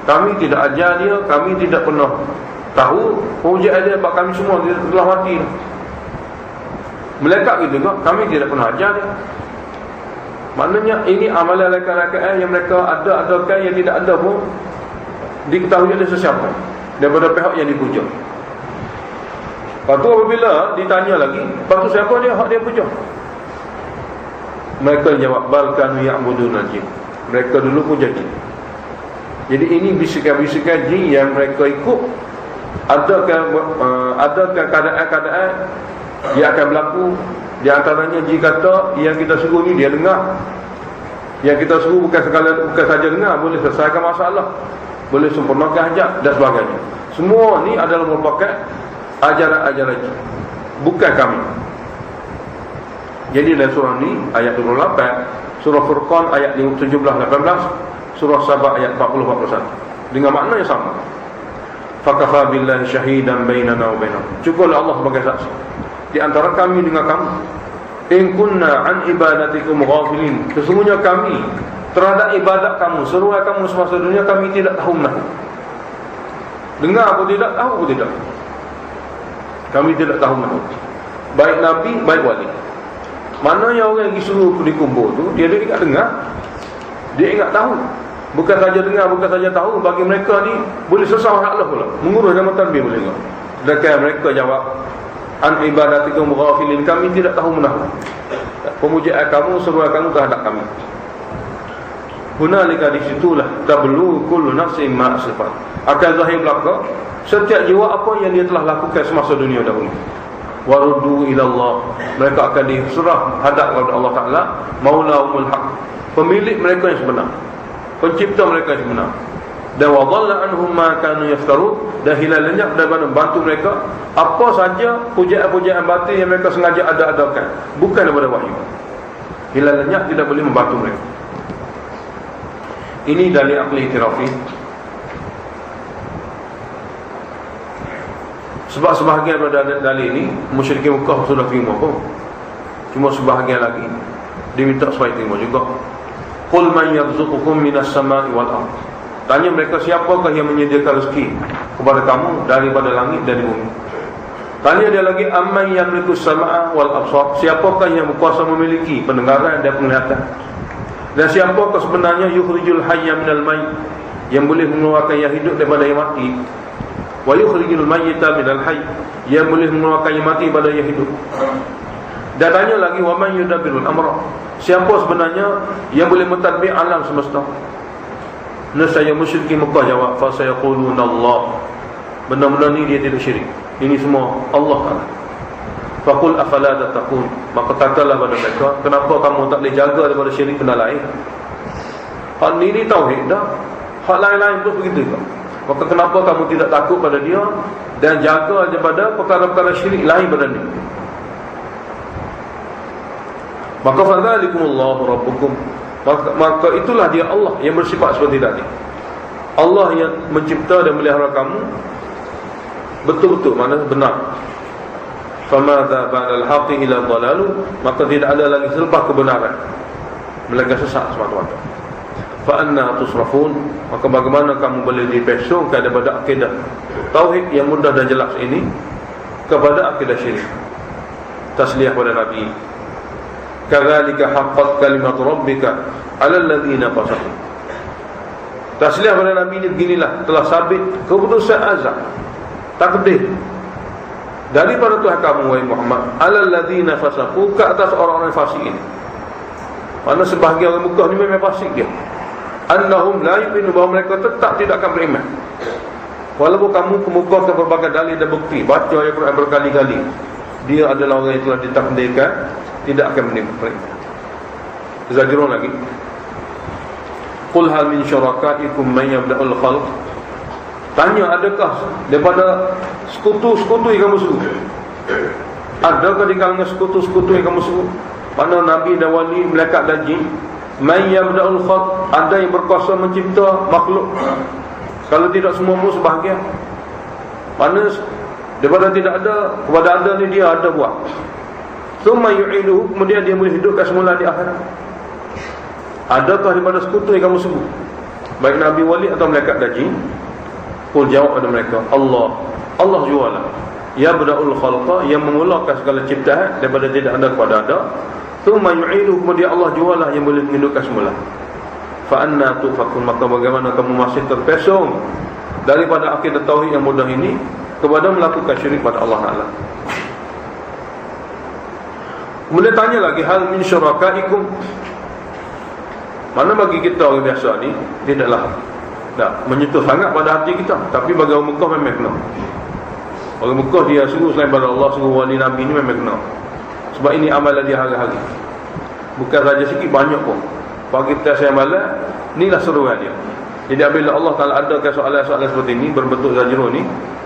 Kami tidak ajar dia, kami tidak pernah tahu pujaan dia bab kami semua, dia telah mati. Melekat gitu kan, kami tidak pernah ajar dia. Maknanya ini amalan rakyat-rakyat yang mereka ada-adakan, yang tidak ada pun diketahui oleh sesiapa daripada pihak yang dipuja. Lepas tu apabila ditanya lagi, lepas tu siapa dia hak dia puja? Mereka jawab, balkanu ya'budun jin. Mereka dulu puja jin. Jadi ini bisikan-bisikan jin yang mereka ikut. Adakah keadaan-keadaan yang akan berlaku. Di antaranya jin kata yang kita suruh ni dia dengar. Yang kita suruh bukan saja dengar, boleh selesaikan masalah, boleh sempurnakan hajat dan sebagainya. Semua ni adalah merupakan ajaran-ajaran jin, bukan kami. Jadi dalam surah ni ayat 28, surah Furqan ayat 17-18, surah Sabah ayat 40-41 dengan makna yang sama. Fakafa billahi syahidan bainana wa bainakum. Cukuplah Allah sebagai saksi di antara kami dengan kamu. In kunna an ibadatikum ghafilin. Sesungguhnya kami terhadap ibadat kamu, seruan kamu semasa dunia, kami tidak tahu menahu. Dengar apa tidak, tahu apa tidak, kami tidak tahu menahu. Baik Nabi, baik wali. Mana yang orang yang disuruh di kubur tu, dia ingat dengar, dia ingat tahu. Bukan saja dengar, bukan saja tahu. Bagi mereka ni boleh selesai masalah pula, mengurus zaman tadbir boleh enggak. Sedangkan mereka jawab, an ibadatikum ghafilin, kami tidak tahu menahu pemujaan kamu, seruan kamu terhadap kami. Hunalika, di situlah tablu kullu nafsin ma asfat. Akan zahir belaka setiap jiwa apa yang dia telah lakukan semasa dunia dahulu. Warudu ila Allah, mereka akan diserah hadap kepada Allah Ta'ala, maulahumul haq, pemilik mereka yang sebenar, pencipta mereka yang sebenar. Dan wadalla anhum ma kanu yaftarun, dan hilang lenyap daripada bantu mereka apa saja pujaan-pujaan batil yang mereka sengaja ada-adakan, bukan daripada wahyu. Hilang lenyap, tidak boleh membantu mereka. Ini dalil akli i'tirafi. Sebab sebahagian daripada dalil ini musyrikin Mekah sudah terima pun, cuma sebahagian lagi diminta supaya terima juga. Qul man yarzuqukum minas sama'i wal ardh. Tanya mereka, siapakah yang menyediakan rezeki kepada kamu daripada langit dan bumi. Tanya dia lagi, amman yamlikus sama'a wal absar, siapakah yang berkuasa memiliki pendengaran dan penglihatan. Dan siapakah sebenarnya yukhrijul hayya minal mayyit, yang boleh mengeluarkan yang hidup daripada yang mati. Wa yukhrijul mayyita minal hayy, yang boleh mengeluarkan yang mati daripada yang hidup. Dan tanya lagi, wa man yudabbirul amra, siapa sebenarnya yang boleh mentadbir alam semesta. Nescaya musyrikin Mekah jawab, fa sayaquluna Allah, benar-benar ni dia tidak syirik, ini semua Allah Ta'ala. Faqul afala tattaqun, maka katakanlah pada mereka, kenapa kamu tak boleh jaga daripada syirik benda lain? Hak ni tauhid dah, hak lain-lain tu begitu juga. Maka kenapa kamu tidak takut pada dia dan jaga daripada perkara-perkara syirik lain pada ni? Maka fadzalikumullahu rabbukum, maka itulah dia Allah yang bersifat seperti tadi. Allah yang mencipta dan melihara kamu betul-betul, mana benar. Famadza ba'dal haqqi ila dhalalu, maka tidak ada lagi selepas kebenaran melainkan sesat semata-mata. Fa anna tusrafun, maka bagaimana kamu boleh dipesongkan daripada akidah tauhid yang mudah dan jelas ini kepada akidah syirik. Tasliyah pada Nabi, kadzalika haqqat kalimatu rabbika 'alal ladzina fasaqu. Tasliyah pada Nabi ini beginilah, telah sabit keputusan azab, takdir daripada Tuhan kamu wahai Muhammad, 'alal ladzina fasaqu, ke atas orang-orang fasik ini. Mana sebahagian orang Mekah ni memang fasik dia. Annahum la yu'minu, bahawa mereka tetap tidak akan beriman. Walaupun kamu kemukakan berbagai dalil dan bukti, baca ayat Quran berkali-kali, dia adalah orang yang telah ditakdirkan tidak akan beriman. Zajrun lagi. Qul hal min syurakaikum man yabda'ul khalq. Tanya, adakah daripada sekutu-sekutu yang kamu sebut? Adakah di kalangan sekutu-sekutu yang kamu sebut? Mana nabi dan wali, malaikat dan jin? Man yabda'ul khalq, ada yang berkuasa mencipta makhluk? Kalau tidak semua sebahagian. Mana daripada tidak ada kepada ada ni dia ada buat. Tsumma yu'iduhu, kemudian dia boleh hidupkan semula di akhirat. Adakah daripada sekutu yang kamu sebut? Baik nabi, wali atau malaikat dan jin? Qul, jawab pada mereka, Allah jualah. Yabda'ul khalqa, yang memulakan segala ciptaan daripada tidak ada kepada ada. Tsumma yu'iduhu, kemudian Allah jualah yang boleh menghidupkan semula. Fa anna tufakun, maka bagaimana kamu masih terpesong daripada akidah tauhid yang mudah ini kepada melakukan syirik pada Allah Ta'ala. Kemudian tanya lagi, hal min syurakaikum. Mana bagi kita orang biasa ni tidaklah menyentuh sangat pada hati kita, tapi bagi orang Mekah memang kena. Orang Mekah dia suruh selain pada Allah, suruh wali nabi ni memang kena. Sebab ini amalan dia hari-hari. Bukan saja sikit, banyak pun. Bagi kita saya amalan, inilah seruan dia. Jadi apabila Allah Ta'ala adakan soalan-soalan seperti ini berbentuk zajrun ni,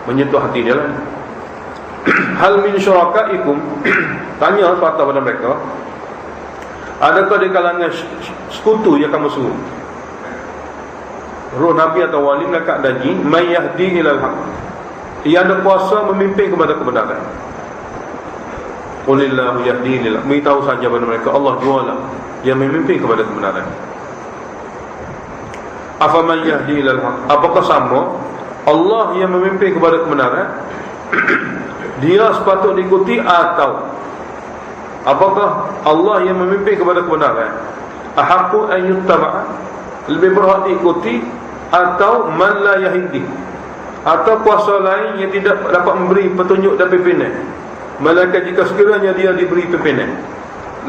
menyentuh hati dia lah. Hal min syurakaikum, tanya fakta pada mereka, adakah di kalangan sekutu yang kamu suruh? Roh nabi atau wali, malaikat dan jin, man yahdi ilal haq, yang ada kuasa memimpin kepada kebenaran. Qulillahu yahdi ilal haq, beritahu saja kepada mereka, Allah jualah yang memimpin kepada kebenaran. Afaman yahdi ilal haq, apakah sama Allah yang memimpin kepada kebenaran dia sepatut diikuti, atau apakah Allah yang memimpin kepada kebenaran ahaqqu an yuttaba'a, lebih berhak diikuti, atau man la yahdi, atau kuasa lain yang tidak dapat memberi petunjuk dan pimpinan? Malaikat jika sekiranya dia diberi pimpinan,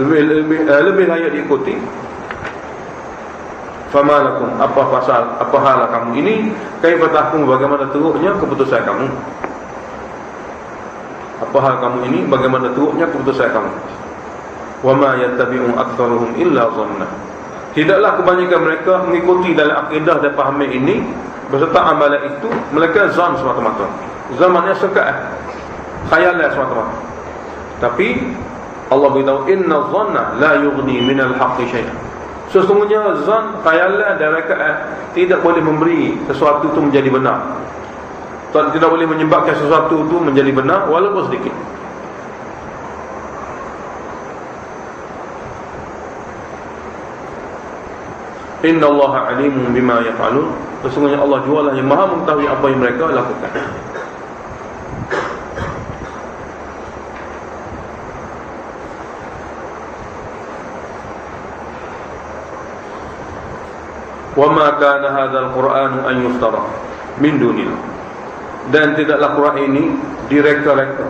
lebih layak diikuti. Famalakum, apa hal kamu ini? Kaifa tahkum, bagaimana teruknya keputusan kamu? Apa hal kamu ini? Bagaimana teruknya keputusan kamu? Wa ma yattabi'u aktsaruhum illa dhanna, tidaklah kebanyakan mereka mengikuti dalam akidah dan pahaman ini beserta amalan itu mereka zan semata-mata. Zan maknanya sekat, khayalan semata-mata. Tapi Allah beritahu, inna dhanna la yughni minal haqqi syai'an. Sesungguhnya zan, khayalan dan rakaat tidak boleh memberi sesuatu itu menjadi benar. Tidak boleh menyebabkan sesuatu itu menjadi benar walaupun sedikit. Inna Allah alimun bima yaf'alun, sesungguhnya Allah jualah yang maha mengetahui apa yang mereka lakukan. Wa ma kana hadzal qur'anu an yuftara min dunillah, dan tidaklah Quran ini direka-reka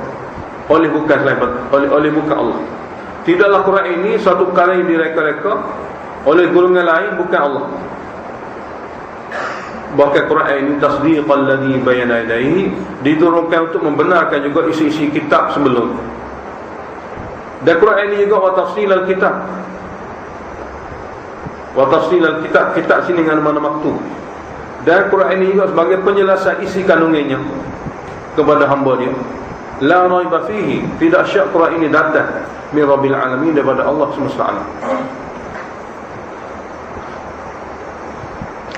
oleh bukan Allah. Tidaklah Quran ini satu perkara yang direka-reka oleh golongan lain bukan Allah. Bahkan Quran ini tasdiqal ladzi bayna yadayhi, diturunkan untuk membenarkan juga isi-isi kitab sebelum. Dan Quran ini juga wa tafsilal kitab. Wa tafsilal kitab, kitab sini dengan mana maktub. Dan Quran ini juga sebagai penjelasan isi kandungannya kepada hamba dia. La raiba fihi, tidak syak Quran ini datang min rabbil alamin, daripada Allah semesta alam.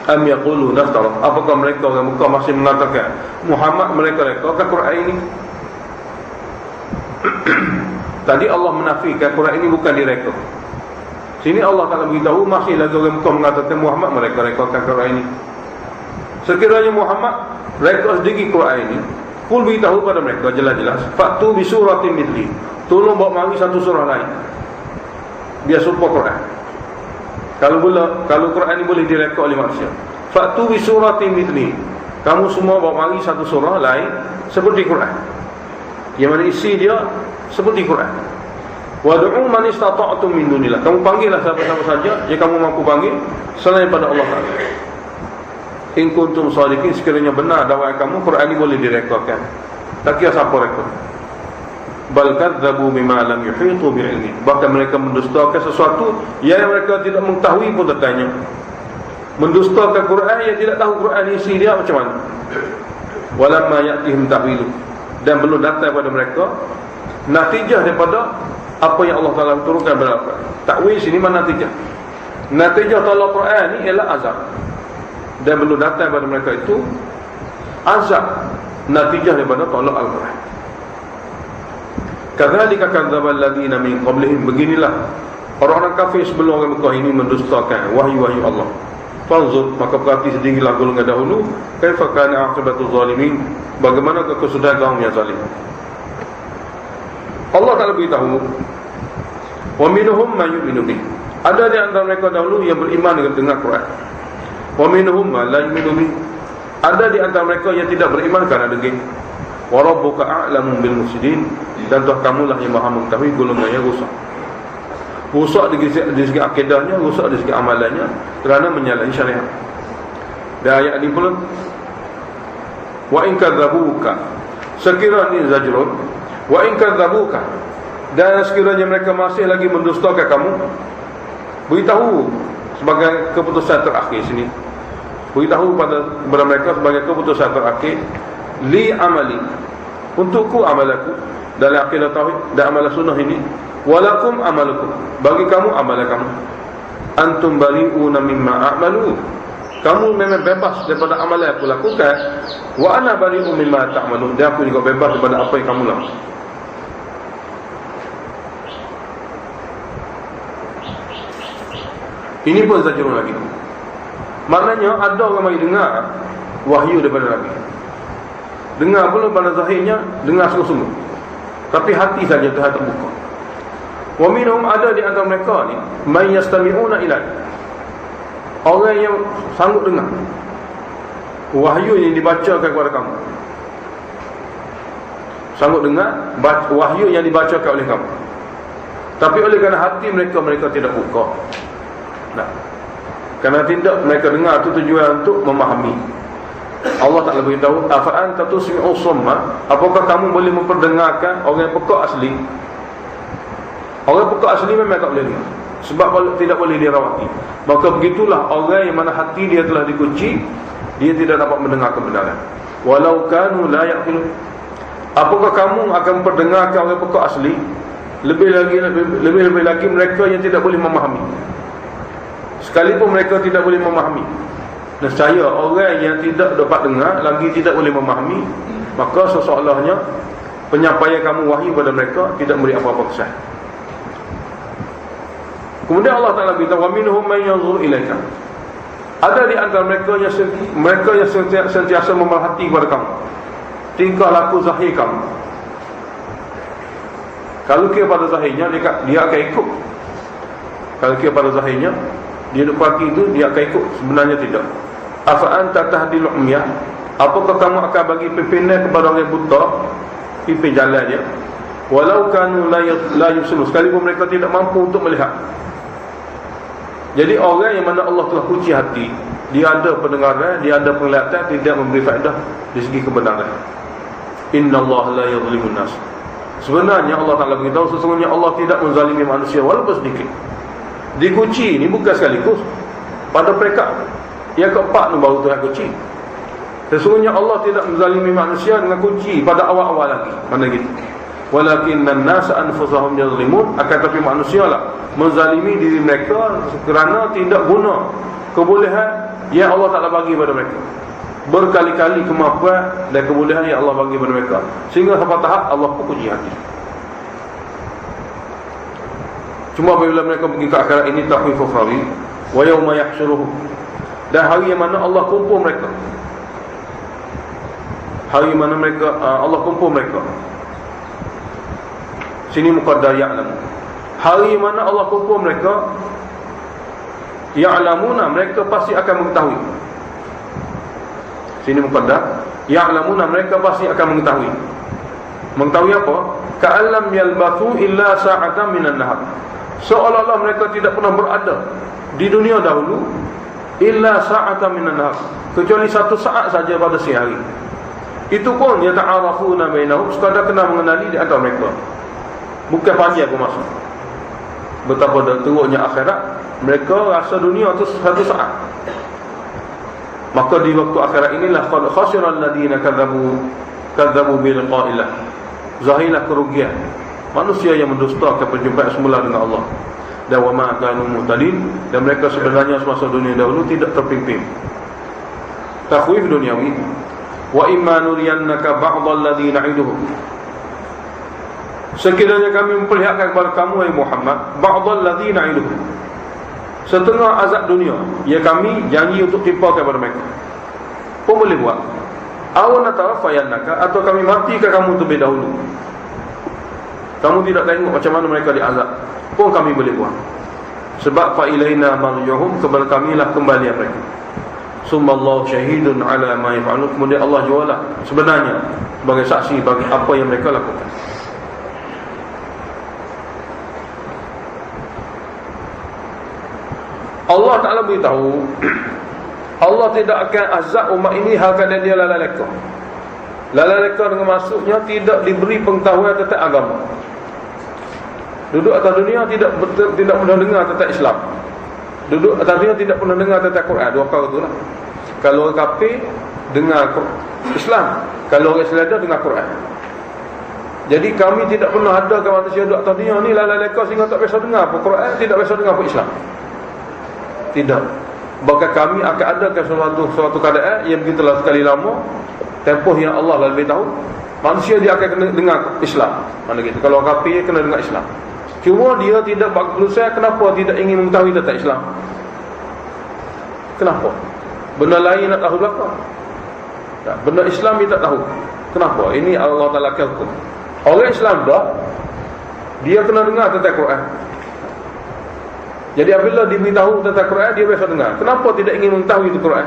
Am yaqulu naftara, apakah mereka orang Mekah masih mengatakan Muhammad mereka-rekakan Quran ini? Tadi Allah menafikan Quran ini bukan direka. Sini Allah Ta'ala beritahu masih lagi orang Mekah mengatakan Muhammad mereka-rekakan Quran ini. Sekiranya Muhammad reka sendiri Quran ini, Qul beritahu pada mereka jelas-jelas, fa'tu bi suratin mithli, tolong bawa mari satu surah lain biar serupa Quran. Kalau Quran ini boleh direka oleh manusia, fa'tu bi suratin mithli, kamu semua bawa mari satu surah lain seperti Quran, yang mana isi dia seperti Quran. Wad'u man istata'tum min dunillah, kamu panggillah siapa-siapa saja yang kamu mampu panggil selain pada Allah Ta'ala. In kuntum shadiqin, sekiranya benar dakwaan kamu Quran ini boleh direkakan. Tak kira siapa reka. bal kadzabu bima lam yuhitu bi'ilmi, bahkan mereka mendustakan sesuatu yang mereka tidak mengetahui pun tentangnya. Mendustakan Quran yang tidak tahu Quran isi dia macam mana. Walamma ya'tihim ta'wilu, dan belum datang kepada mereka natijah daripada apa yang Allah Taala turunkan kepada mereka. Takwil sini mana natijah? Natijah tolak Quran ni ialah azab, dan belum datang kepada mereka itu azab, natijah daripada tolak Al-Quran. Kadzalika kadzdzaba alladziina min qablihim, beginilah orang-orang kafir sebelum orang Mekah ini mendustakan wahyu-wahyu Allah. Fanzur, maka perhati sedikitlah golongan dahulu, kaifa kana aqibatul zalimin, bagaimana kesudahan kaum yang zalim. Allah Taala beritahu, wa minhum man yu'minu bih, ada di antara mereka dahulu yang beriman dengan Quran. Wa minhum man la yu'minu bih, ada di antara mereka yang tidak beriman kerana dengki. Wa rabbuka a'lamu bil mufsidin, dan Tuhan kamulah yang Maha mengetahui golongan yang rusak. Rusak dari segi akidahnya, rusak dari segi amalannya kerana menyalahi syariat. Dan ayat ini pula, wa in kadzabuka, sekiranya ini zajrun, wa in kadzabuka, dan sekiranya mereka masih lagi mendustakan kamu, beritahu sebagai keputusan terakhir sini, beritahu kepada mereka sebagai keputusan terakhir, li amali, untukku amalaku dalam akidah tauhid dan amalan sunnah ini, walakum amalukum, bagi kamu amalan kamu, antum bari'una mimma a'malu, kamu memang bebas daripada amalan yang aku lakukan, wa ana bari'u mimma ta'malun, dan aku juga bebas daripada apa yang kamu lakukan. Ini pun zajrun lagi. Maknanya ada orang mari dengar wahyu daripada Nabi, dengar pula pada zahirnya, dengar sungguh-sungguh, tapi hati saja Tuhan terbuka. Wa minhum, ada di antara mereka ni, man yastami'una ilaih, orang yang sanggup dengar wahyu yang dibacakan kepada kamu, sanggup dengar wahyu yang dibacakan oleh kamu, tapi oleh kerana hati mereka tidak buka. Nah, kerana tidak mereka dengar itu tujuan untuk memahami. Allah Ta'ala beritahu, afa'an tatusmi'u summa, apakah kamu boleh memperdengarkan orang yang pekak asli? Orang pekak asli memang tak boleh dengar, sebab tidak boleh dirawati. Maka begitulah orang yang mana hati dia telah dikunci, dia tidak dapat mendengar kebenaran. Walau kanu la ya'qilun, apakah kamu akan memperdengarkan orang pekak asli? Lebih lagi mereka yang tidak boleh memahami. Sekalipun mereka tidak boleh memahami, nescaya orang yang tidak dapat dengar lagi tidak boleh memahami, maka seseolahnya penyampaian kamu wahyu kepada mereka tidak memberi apa-apa kesan. Kemudian Allah Ta'ala beritahu, wa minhum man yanzuru ilaika, ada di antara mereka yang sentiasa memerhati kepada kamu, tingkah laku zahir kamu. Kalau kira pada zahirnya dia akan ikut, kalau kira pada zahirnya dia dapati itu dia akan ikut, sebenarnya tidak. Afa anta tahdil umyah, apakah kamu akan bagi pimpinan kepada orang yang buta, pimpin jalan dia, walau kanu la yusulu, sekalipun mereka tidak mampu untuk melihat. Jadi orang yang mana Allah telah kunci hati, dia ada pendengaran, dia ada penglihatan, tidak memberi faedah di segi kebenaran. Innallaha la yuzlimun nas, sebenarnya Allah Ta'ala beritahu, sesungguhnya Allah tidak menzalimi manusia walaupun sedikit. Dikunci ni bukan sekaligus, pada peringkat yang keempat ni baru Tuhan kunci. Sesungguhnya Allah tidak menzalimi manusia dengan kunci pada awal-awal lagi. Mana gitu? Walakinnan nas anfusahum yazlimun, akan tapi manusia lah menzalimi diri mereka kerana tidak guna kebolehan yang Allah Ta'ala bagi kepada mereka. Berkali-kali kemampuan dan kebolehan yang Allah bagi kepada mereka, sehingga sampai tahap Allah pun kunci hati. Cuma apabila mereka pergi ke akhirat ini, tahwiful khawi wa yawma yahsyuruhum, dan hari yang mana Allah kumpul mereka, hari mana mereka Allah kumpul mereka. Sini muqaddar ya'lamu, hari mana Allah kumpul mereka, ya'lamuna, mereka pasti akan mengetahui. Sini muqaddar ya'lamuna, mereka pasti akan mengetahui. Mengetahui apa? Ka'allam yalbathu illa sa'atan minan nahar, seolah-olah mereka tidak pernah berada di dunia dahulu illa sa'atan minan nahar, kecuali satu saat saja pada siang hari. Itu pun yata'arafuna bainahum, sekadar kena mengenali di antara mereka. Bukan pandai aku masuk. Betapa teruknya akhirat, mereka rasa dunia tu satu saat. Maka di waktu akhirat inilah qad khasiral ladina kadzabu bil qailah. Zahirlah kerugian manusia yang mendustakan perjumpaan semula dengan Allah. Dan wa ma kanu muhtadin, dan mereka sebenarnya semasa dunia dahulu tidak terpimpin. Takhwif duniawi. Wa imma nuriyannaka ba'dal ladzi na'iduhum, sekiranya kami memperlihatkan kepada kamu, wahai Muhammad, ba'dal ladzi na'iduhum, setengah azab dunia yang kami janji untuk timpakan kepada mereka, pun boleh buat. Aw natawafayannaka, atau kami matikan kamu terlebih dahulu, kamu tidak tengok macam mana mereka diazab, pun kami boleh buat. Sebab fa ilaina marjuhum, kepada kamilah kembalian mereka. Summallahu syahidun ala ma yaf'alun, kemudian Allah jualah sebenarnya sebagai saksi bagi apa yang mereka lakukan. Allah Ta'ala beritahu, Allah tidak akan azab umat ini hal keadaan dia lalai-leka. Lalai-leka dengan maksudnya tidak diberi pengetahuan tentang agama. Duduk atas dunia tidak pernah dengar tentang Islam. Duduk atas dunia tidak pernah dengar tentang Quran. Dua perkara itulah. Kalau orang kafir dengar Islam, kalau orang Islam dengar Quran. Jadi kami tidak pernah ada ke manusia duduk atas dunia ni lalai-leka sehingga tak biasa dengar apa Quran, tidak biasa dengar apa Islam. Tidak. Bahkan kami akan ada ke suatu keadaan yang begitulah sekali lama, tempoh yang Allah lebih tahu, manusia dia akan kena dengar Islam. Mana gitu. Kalau kafir kena dengar Islam. Cuma dia tidak berusaha, kenapa tidak ingin mengetahui tentang Islam? Kenapa? Benda lain nak tahu belakang. Benda Islam dia tak tahu. Kenapa? Ini Allah Ta'ala hukum. Orang Islam dah, dia kena dengar tentang Quran. Jadi apabila diberitahu tentang Quran, dia biasa dengar. Kenapa tidak ingin mengetahui itu Quran?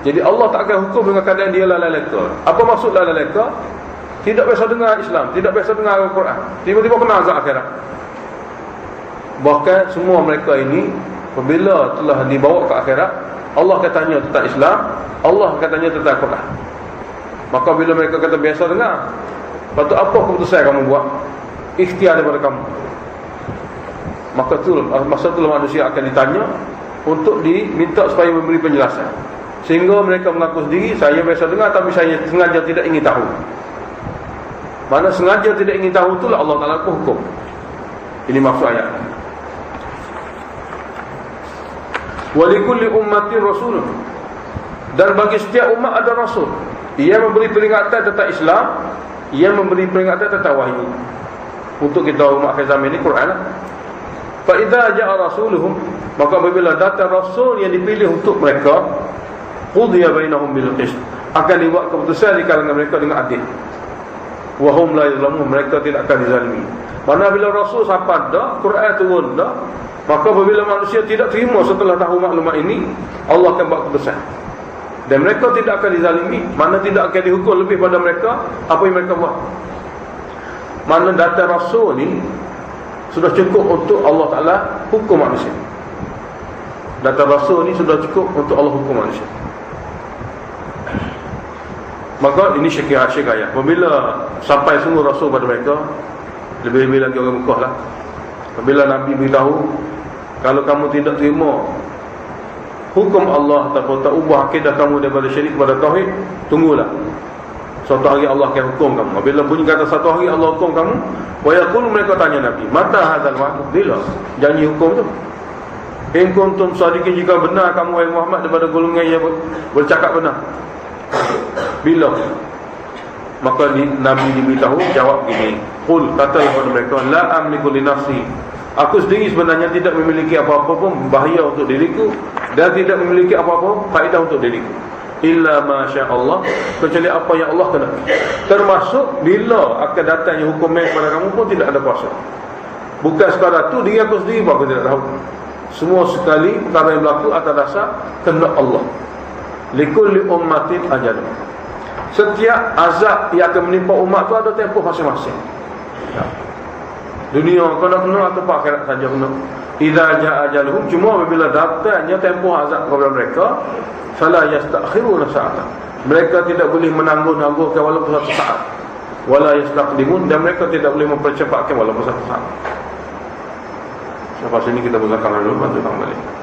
Jadi Allah tak akan hukum dengan keadaan dia lalai-leka. Apa maksud lalai-leka? Tidak biasa dengar Islam, tidak biasa dengar Al-Quran, tiba-tiba kena azab akhirat. Bahkan semua mereka ini apabila telah dibawa ke akhirat, Allah akan tanya tentang Islam, Allah akan tanya tentang Al-Quran. Maka bila mereka kata biasa dengar, patut apa keputusan kamu buat? Ikhtiar daripada kamu. Maka masa itulah manusia akan ditanya untuk diminta supaya memberi penjelasan. Sehingga mereka mengaku sendiri, saya biasa dengar tapi saya sengaja tidak ingin tahu. Mana sengaja tidak ingin tahu, itulah Allah Ta'ala hukum. Ini maksud ayat. Walikulli ummatin rasul, dan bagi setiap umat ada rasul. Ia memberi peringatan tentang Islam, ia memberi peringatan tentang wahyu. Untuk kita umat akhir zaman ini Quran. Fa idza jaa rasuluhum, maka apabila datang rasul yang dipilih untuk mereka, qudiya bainahum bil qist, akan dibuat keputusan di kalangan mereka dengan adil. Wa hum la yuzlamun, mereka tidak akan dizalimi. Mana bila rasul sampai dah, Quran turun dah, maka apabila manusia tidak terima setelah tahu maklumat ini, Allah akan buat keputusan. Dan mereka tidak akan dizalimi, mana tidak akan dihukum lebih pada mereka apa yang mereka buat. Mana datang rasul ni sudah cukup untuk Allah Ta'ala hukum manusia. Datang rasul ni sudah cukup untuk Allah hukum manusia. Maka ini syekh ayat. Apabila sampai sungguh rasul pada mereka, lebih-lebih lagi orang Mekah lah, apabila Nabi beritahu, kalau kamu tidak terima hukum Allah ataupun tak ubah akidah kamu daripada syirik kepada tauhid, tunggulah suatu hari Allah akan hukum kamu. Apabila bunyi kata satu hari Allah hukum kamu, wa yaqulu, mereka tanya Nabi, mata hadzal wa'd, bila janji hukum tu? In kuntum sadiqin, jika benar kamu wahai Muhammad daripada golongan yang bercakap benar, bila? Maka Nabi diberitahu, jawab gini, qul, katalah kepada mereka, la amliku li nafsi, aku sendiri sebenarnya tidak memiliki apa-apa pun bahaya untuk diriku, dan tidak memiliki apa-apa faedah untuk diriku, illa ma sya Allah, kecuali apa yang Allah kehendaki. Termasuk bila akan datangnya hukum kepada kamu pun tidak ada kuasa. Bukan sekadar tu diri aku sendiri pun aku tidak tahu. Semua sekali perkara yang berlaku atas dasar kehendak Allah. Likulli ummatin ajal. Setiap azab yang akan menimpa umat tu ada tempoh masing-masing. Dunia kena atau akhirat saja kena. Idza jaa ajaluhum, cuma apabila datangnya tempoh azab kepada mereka, fala yastakhiruna sa'atan, Mereka tidak boleh menangguh-nangguhkan walaupun satu saat. Wala yastaqdimun, dan mereka tidak boleh mempercepatkan walaupun satu saat. Sampai sini kita berzakat dulu, bantu balik.